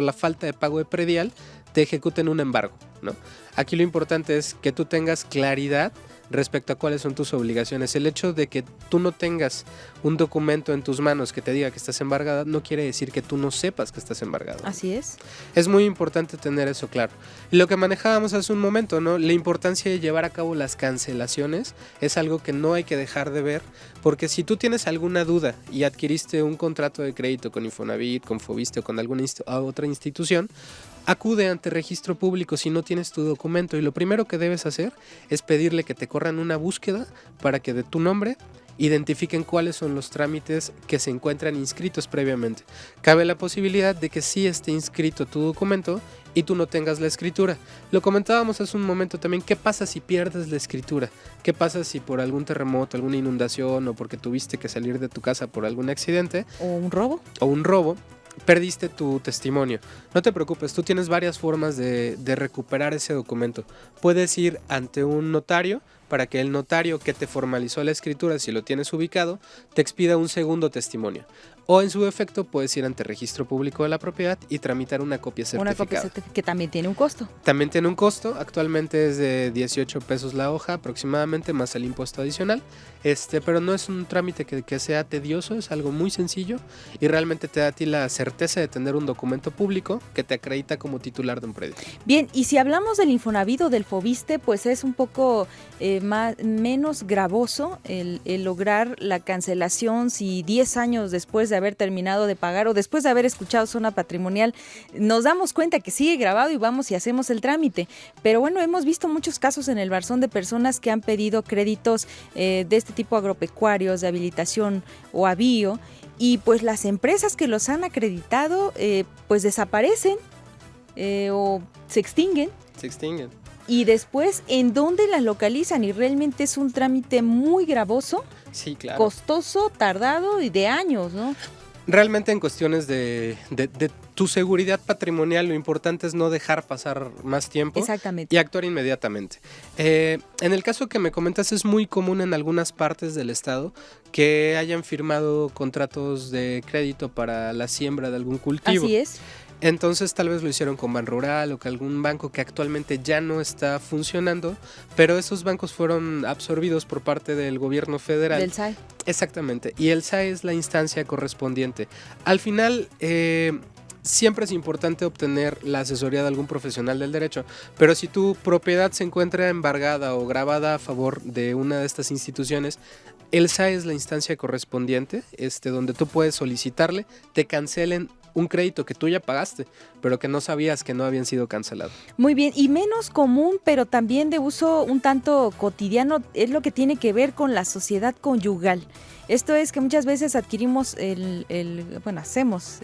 la falta de pago de predial, te ejecuten un embargo, ¿no? Aquí lo importante es que tú tengas claridad respecto a cuáles son tus obligaciones. El hecho de que tú no tengas un documento en tus manos que te diga que estás embargada no quiere decir que tú no sepas que estás embargado. Así es. Es muy importante tener eso claro. Y lo que manejábamos hace un momento, ¿no? La importancia de llevar a cabo las cancelaciones es algo que no hay que dejar de ver, porque si tú tienes alguna duda y adquiriste un contrato de crédito con Infonavit, con Foviste o con alguna otra institución, acude ante registro público si no tienes tu documento y lo primero que debes hacer es pedirle que te corran una búsqueda para que de tu nombre identifiquen cuáles son los trámites que se encuentran inscritos previamente. Cabe la posibilidad de que sí esté inscrito tu documento y tú no tengas la escritura. Lo comentábamos hace un momento también, ¿qué pasa si pierdes la escritura? ¿Qué pasa si por algún terremoto, alguna inundación o porque tuviste que salir de tu casa por algún accidente? ¿O un robo? O un robo. Perdiste tu testimonio. No te preocupes, tú tienes varias formas de recuperar ese documento. Puedes ir ante un notario para que el notario que te formalizó la escritura, si lo tienes ubicado, te expida un segundo testimonio. O en su defecto puedes ir ante Registro Público de la Propiedad y tramitar una copia certificada. Una copia certificada que también tiene un costo. También tiene un costo, actualmente es de 18 pesos la hoja aproximadamente, más el impuesto adicional. Pero no es un trámite que sea tedioso, es algo muy sencillo y realmente te da a ti la certeza de tener un documento público que te acredita como titular de un predio. Bien, y si hablamos del Infonavit o del Foviste, pues es un poco menos gravoso el lograr la cancelación si 10 años después de haber terminado de pagar o después de haber escuchado Zona Patrimonial nos damos cuenta que sigue grabado y vamos y hacemos el trámite. Pero bueno, hemos visto muchos casos en el Barzón de personas que han pedido créditos de este tipo agropecuarios, de habilitación o avío, y pues las empresas que los han acreditado pues desaparecen o se extinguen. Y después, ¿en dónde las localizan? Y realmente es un trámite muy gravoso, sí, claro, costoso, tardado y de años, ¿no? Realmente en cuestiones de tu seguridad patrimonial, lo importante es no dejar pasar más tiempo. Exactamente. Y actuar inmediatamente. En el caso que me comentas, es muy común en algunas partes del estado que hayan firmado contratos de crédito para la siembra de algún cultivo. Así es. Entonces tal vez lo hicieron con Banrural o con algún banco que actualmente ya no está funcionando, pero esos bancos fueron absorbidos por parte del gobierno federal. Del SAE. Exactamente, y el SAE es la instancia correspondiente. Al final, siempre es importante obtener la asesoría de algún profesional del derecho, pero si tu propiedad se encuentra embargada o grabada a favor de una de estas instituciones, el SAE es la instancia correspondiente, donde tú puedes solicitarle, te cancelen un crédito que tú ya pagaste, pero que no sabías que no habían sido cancelados. Muy bien, y menos común, pero también de uso un tanto cotidiano, es lo que tiene que ver con la sociedad conyugal. Esto es que muchas veces adquirimos hacemos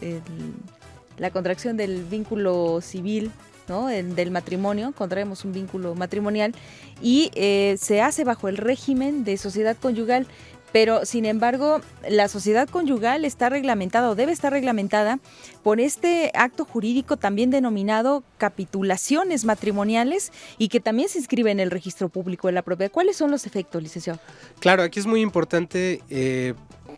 la contracción del vínculo civil, ¿no? Del matrimonio, contraemos un vínculo matrimonial y se hace bajo el régimen de sociedad conyugal. Pero, sin embargo, la sociedad conyugal está reglamentada o debe estar reglamentada por este acto jurídico también denominado capitulaciones matrimoniales y que también se inscribe en el registro público de la propiedad. ¿Cuáles son los efectos, licenciado? Claro, aquí es muy importante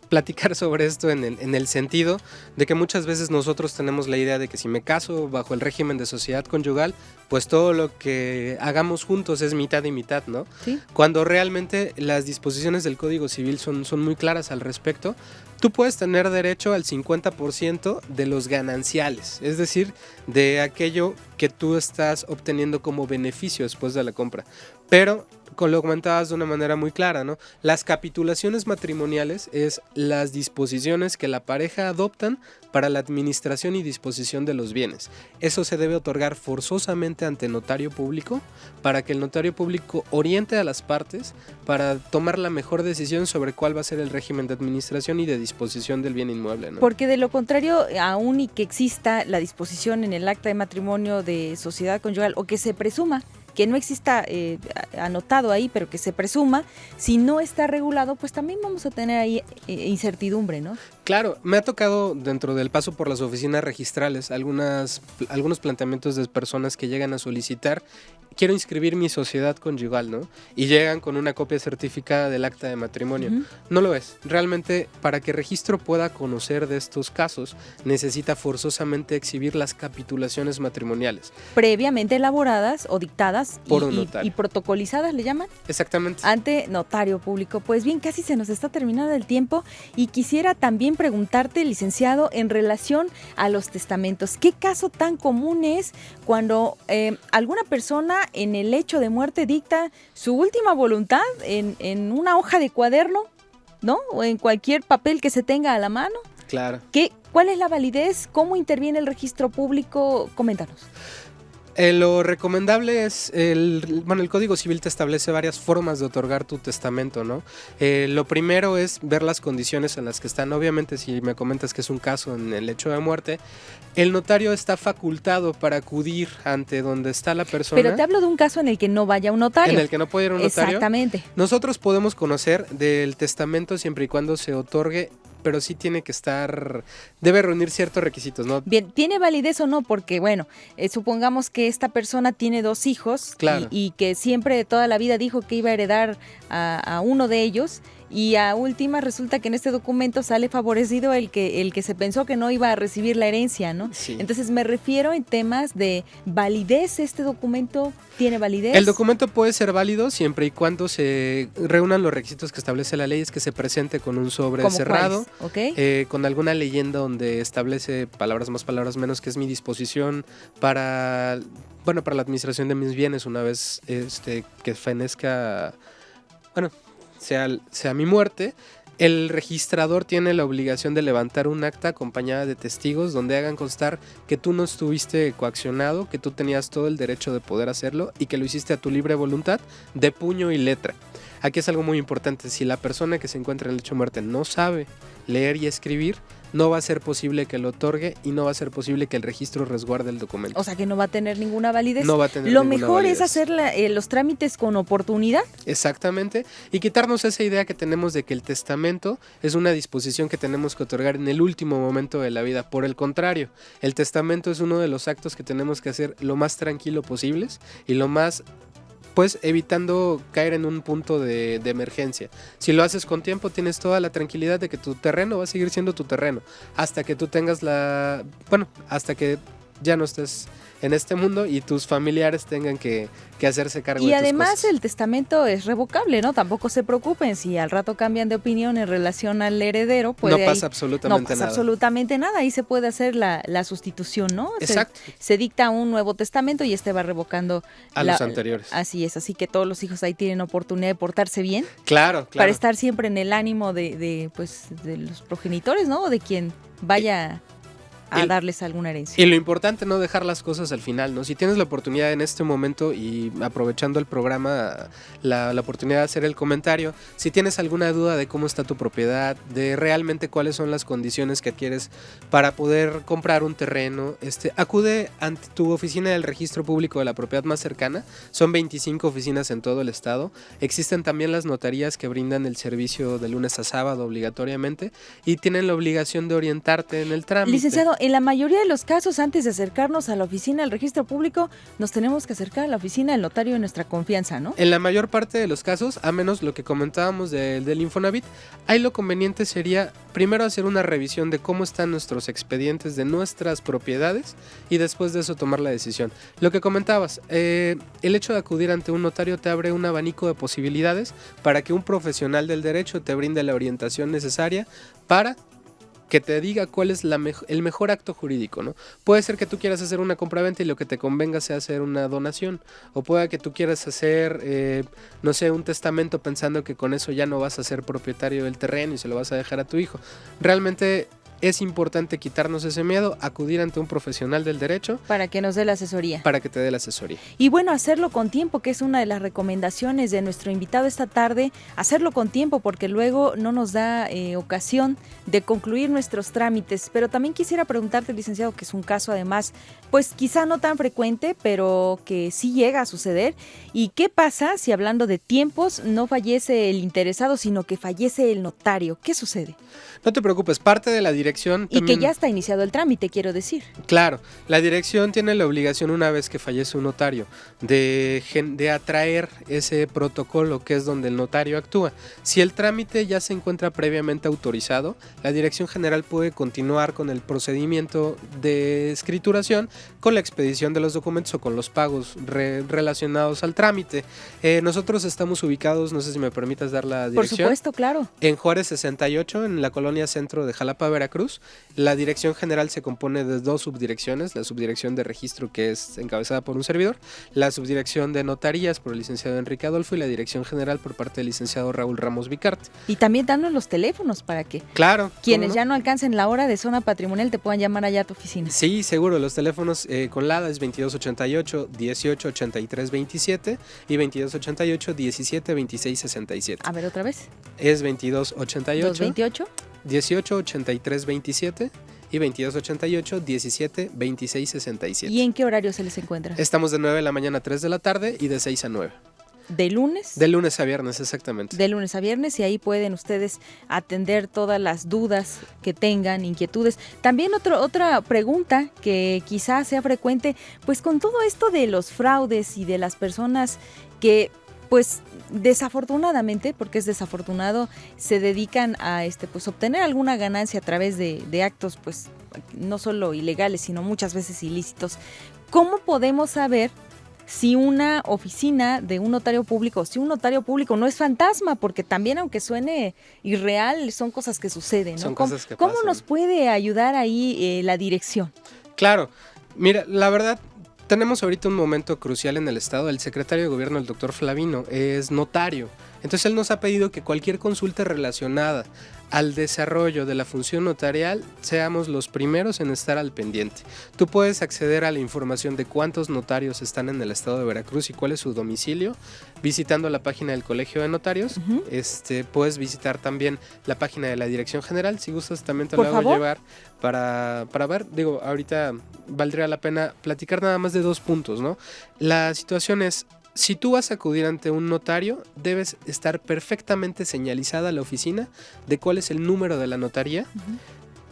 platicar sobre esto en el sentido de que muchas veces nosotros tenemos la idea de que si me caso bajo el régimen de sociedad conyugal, pues todo lo que hagamos juntos es mitad y mitad, ¿no? Sí. Cuando realmente las disposiciones del Código Civil son muy claras al respecto. Tú puedes tener derecho al 50% de los gananciales, es decir, de aquello que tú estás obteniendo como beneficio después de la compra. Pero, como lo comentabas de una manera muy clara, ¿no? Las capitulaciones matrimoniales es las disposiciones que la pareja adoptan para la administración y disposición de los bienes. Eso se debe otorgar forzosamente ante notario público para que el notario público oriente a las partes para tomar la mejor decisión sobre cuál va a ser el régimen de administración y de disposición del bien inmueble, ¿no? Porque de lo contrario, aún y que exista la disposición en el acta de matrimonio de sociedad conyugal o que se presuma que no exista anotado ahí, pero que se presuma, si no está regulado, pues también vamos a tener ahí incertidumbre, ¿no? Claro, me ha tocado dentro del paso por las oficinas registrales algunos planteamientos de personas que llegan a solicitar, quiero inscribir mi sociedad conyugal, ¿no? Y llegan con una copia certificada del acta de matrimonio. Uh-huh. No lo es. Realmente, para que registro pueda conocer de estos casos, necesita forzosamente exhibir las capitulaciones matrimoniales. Previamente elaboradas o dictadas por un notario. Y protocolizadas, ¿le llaman? Exactamente. Ante notario público. Pues bien, casi se nos está terminando el tiempo y quisiera también preguntarte, licenciado, en relación a los testamentos. ¿Qué caso tan común es cuando alguna persona en el hecho de muerte dicta su última voluntad en una hoja de cuaderno, ¿no? O en cualquier papel que se tenga a la mano? Claro. ¿Cuál es la validez? ¿Cómo interviene el registro público? Coméntanos. Lo recomendable es, el Código Civil te establece varias formas de otorgar tu testamento, ¿no? Lo primero es ver las condiciones en las que están. Obviamente, si me comentas que es un caso en el hecho de muerte, el notario está facultado para acudir ante donde está la persona. Pero te hablo de un caso en el que no vaya un notario. En el que no puede ir un notario. Exactamente. Nosotros podemos conocer del testamento siempre y cuando se otorgue, pero sí tiene que debe reunir ciertos requisitos, ¿no? Bien, ¿tiene validez o no? Porque, bueno, supongamos que esta persona tiene 2 hijos, claro, y que siempre de toda la vida dijo que iba a heredar a uno de ellos, y a última resulta que en este documento sale favorecido el que se pensó que no iba a recibir la herencia, ¿no? Sí. Entonces me refiero en temas de validez. ¿Este documento tiene validez? El documento puede ser válido siempre y cuando se reúnan los requisitos que establece la ley, es que se presente con un sobre cerrado, okay, con alguna leyenda donde establece palabras más, palabras menos, que es mi disposición para la administración de mis bienes una vez que fenezca, sea mi muerte. El registrador tiene la obligación de levantar un acta acompañada de testigos donde hagan constar que tú no estuviste coaccionado, que tú tenías todo el derecho de poder hacerlo y que lo hiciste a tu libre voluntad, de puño y letra. Aquí es algo muy importante: si la persona que se encuentra en el hecho de muerte no sabe leer y escribir, no va a ser posible que lo otorgue y no va a ser posible que el registro resguarde el documento. O sea, que no va a tener ninguna validez. No va a tener Lo ninguna mejor validez. es hacer los trámites con oportunidad. Exactamente, y quitarnos esa idea que tenemos de que el testamento es una disposición que tenemos que otorgar en el último momento de la vida. Por el contrario, el testamento es uno de los actos que tenemos que hacer lo más tranquilo posibles y lo más, pues, evitando caer en un punto de emergencia. Si lo haces con tiempo, tienes toda la tranquilidad de que tu terreno va a seguir siendo tu terreno hasta que tú tengas hasta que ya no estés en este mundo y tus familiares tengan que hacerse cargo de tus cosas. Y además el testamento es revocable, ¿no? Tampoco se preocupen si al rato cambian de opinión en relación al heredero. No pasa absolutamente nada. Absolutamente nada. Ahí se puede hacer la sustitución, ¿no? Exacto. Se dicta un nuevo testamento y va revocando a los anteriores. Así es, así que todos los hijos ahí tienen oportunidad de portarse bien. Claro. Para estar siempre en el ánimo de los progenitores, ¿no? O de quien vaya a darles alguna herencia. Y lo importante, no dejar las cosas al final, ¿no? Si tienes la oportunidad en este momento y aprovechando el programa, la oportunidad de hacer el comentario, si tienes alguna duda de cómo está tu propiedad, de realmente cuáles son las condiciones que adquieres para poder comprar un terreno, acude ante tu oficina del registro público de la propiedad más cercana. Son 25 oficinas en todo el estado. Existen también las notarías que brindan el servicio de lunes a sábado obligatoriamente y tienen la obligación de orientarte en el trámite. Licenciado, en la mayoría de los casos, antes de acercarnos a la oficina del registro público, nos tenemos que acercar a la oficina del notario de nuestra confianza, ¿no? En la mayor parte de los casos, a menos lo que comentábamos del Infonavit, ahí lo conveniente sería primero hacer una revisión de cómo están nuestros expedientes de nuestras propiedades y después de eso tomar la decisión. Lo que comentabas, el hecho de acudir ante un notario te abre un abanico de posibilidades para que un profesional del derecho te brinde la orientación necesaria para que te diga cuál es el mejor acto jurídico, ¿no? Puede ser que tú quieras hacer una compraventa y lo que te convenga sea hacer una donación, o puede que tú quieras hacer, un testamento pensando que con eso ya no vas a ser propietario del terreno y se lo vas a dejar a tu hijo. Realmente es importante quitarnos ese miedo, acudir ante un profesional del derecho. Para que nos dé la asesoría. Para que te dé la asesoría. Y bueno, hacerlo con tiempo, que es una de las recomendaciones de nuestro invitado esta tarde, hacerlo con tiempo porque luego no nos da ocasión de concluir nuestros trámites. Pero también quisiera preguntarte, licenciado, que es un caso además, pues quizá no tan frecuente, pero que sí llega a suceder. ¿Y qué pasa si, hablando de tiempos, no fallece el interesado, sino que fallece el notario? ¿Qué sucede? No te preocupes, parte de la dirección y también, que ya está iniciado el trámite, quiero decir. Claro, la dirección tiene la obligación, una vez que fallece un notario, de atraer ese protocolo que es donde el notario actúa. Si el trámite ya se encuentra previamente autorizado, la dirección general puede continuar con el procedimiento de escrituración, con la expedición de los documentos o con los pagos relacionados al trámite. Nosotros estamos ubicados, no sé si me permitas dar la dirección. Por supuesto, claro. En Juárez 68, en la colonia centro de Jalapa, Veracruz. Veracruz. La dirección general se compone de 2 subdirecciones, la subdirección de registro, que es encabezada por un servidor, la subdirección de notarías por el licenciado Enrique Adolfo y la dirección general por parte del licenciado Raúl Ramos Vicart. Y también danos los teléfonos para que quienes ya no alcancen la hora de Zona Patrimonial te puedan llamar allá a tu oficina. Sí, seguro, los teléfonos con LADA es 2288 1883 27 y 2288 17 26 67. A ver, otra vez. Es 2288 228 1883 27 y 2288 17 26 67. ¿Y en qué horario se les encuentra? Estamos de 9 de la mañana a 3 de la tarde y de 6 a 9. ¿De lunes? De lunes a viernes, exactamente. De lunes a viernes, y ahí pueden ustedes atender todas las dudas que tengan, inquietudes. También otra pregunta que quizás sea frecuente, pues con todo esto de los fraudes y de las personas que pues desafortunadamente, porque es desafortunado, se dedican a pues obtener alguna ganancia a través de actos pues no solo ilegales, sino muchas veces ilícitos. ¿Cómo podemos saber si una oficina de un notario público, si un notario público no es fantasma? Porque también, aunque suene irreal, son cosas que suceden, ¿no? Son cosas que ¿Cómo pasan. nos puede ayudar ahí la dirección? Claro, mira, la verdad, tenemos ahorita un momento crucial en el Estado. El secretario de Gobierno, el doctor Flavino, es notario. Entonces él nos ha pedido que cualquier consulta relacionada al desarrollo de la función notarial seamos los primeros en estar al pendiente. Tú puedes acceder a la información de cuántos notarios están en el estado de Veracruz y cuál es su domicilio visitando la página del Colegio de Notarios. Puedes visitar también la página de la Dirección General. Si gustas también te lo hago llevar para ver. Digo, ahorita valdría la pena platicar nada más de 2 puntos, ¿no? La situación es: si tú vas a acudir ante un notario, debes estar perfectamente señalizada la oficina de cuál es el número de la notaría.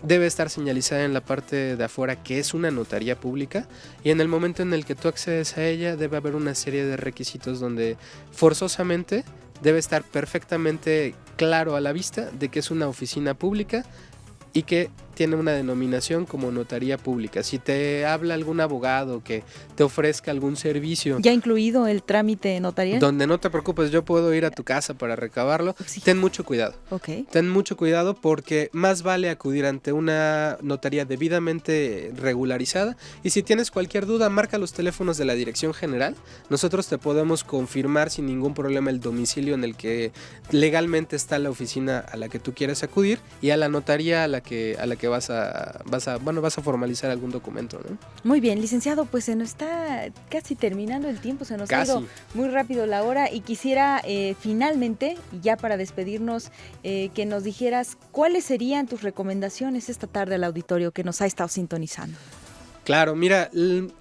Debe estar señalizada en la parte de afuera que es una notaría pública, y en el momento en el que tú accedes a ella debe haber una serie de requisitos donde forzosamente debe estar perfectamente claro a la vista de que es una oficina pública y que tiene una denominación como notaría pública. Si te habla algún abogado que te ofrezca algún servicio, ¿ya incluido el trámite notarial? Donde no te preocupes, yo puedo ir a tu casa para recabarlo. Sí. Ten mucho cuidado. Okay. Ten mucho cuidado, porque más vale acudir ante una notaría debidamente regularizada. Y si tienes cualquier duda, marca los teléfonos de la Dirección General. Nosotros te podemos confirmar sin ningún problema el domicilio en el que legalmente está la oficina a la que tú quieres acudir y a la notaría a la que vas a formalizar algún documento, ¿no? Muy bien, licenciado, pues se nos está casi terminando el tiempo, se nos ha ido muy rápido la hora, y quisiera finalmente, ya para despedirnos, que nos dijeras cuáles serían tus recomendaciones esta tarde al auditorio que nos ha estado sintonizando. Claro, mira,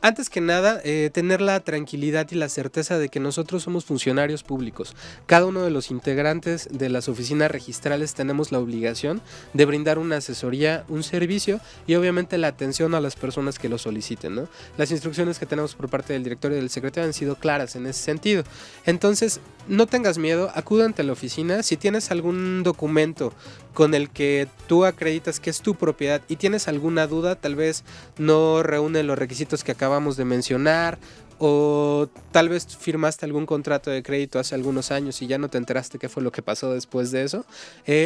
antes que nada, tener la tranquilidad y la certeza de que nosotros somos funcionarios públicos. Cada uno de los integrantes de las oficinas registrales tenemos la obligación de brindar una asesoría, un servicio y obviamente la atención a las personas que lo soliciten, ¿no? Las instrucciones que tenemos por parte del directorio y del secretario han sido claras en ese sentido. Entonces, no tengas miedo, acude ante la oficina. Si tienes algún documento con el que tú acreditas que es tu propiedad y tienes alguna duda, tal vez no reúne los requisitos que acabamos de mencionar, o tal vez firmaste algún contrato de crédito hace algunos años y ya no te enteraste qué fue lo que pasó después de eso,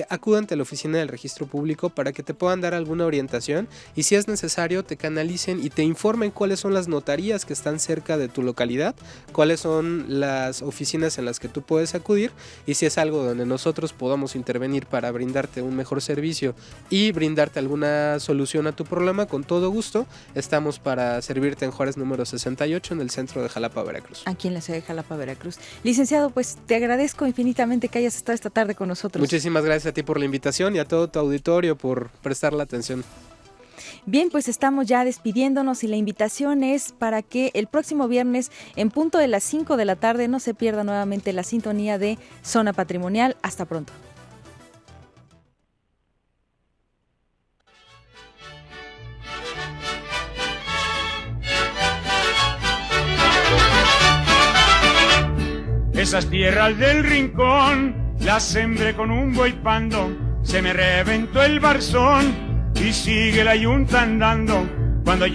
acude ante la oficina del registro público para que te puedan dar alguna orientación, y si es necesario te canalicen y te informen cuáles son las notarías que están cerca de tu localidad, cuáles son las oficinas en las que tú puedes acudir, y si es algo donde nosotros podamos intervenir para brindarte un mejor servicio y brindarte alguna solución a tu problema, con todo gusto estamos para servirte en Juárez número 68 en el centro de Jalapa, Veracruz. Aquí en la ciudad de Jalapa, Veracruz. Licenciado, pues te agradezco infinitamente que hayas estado esta tarde con nosotros. Muchísimas gracias a ti por la invitación y a todo tu auditorio por prestar la atención. Bien, pues estamos ya despidiéndonos, y la invitación es para que el próximo viernes, en punto de las 5 de la tarde, no se pierda nuevamente la sintonía de Zona Patrimonial. Hasta pronto. Esas tierras del rincón las sembré con un buey pando, se me reventó el barzón y sigue la yunta andando. Cuando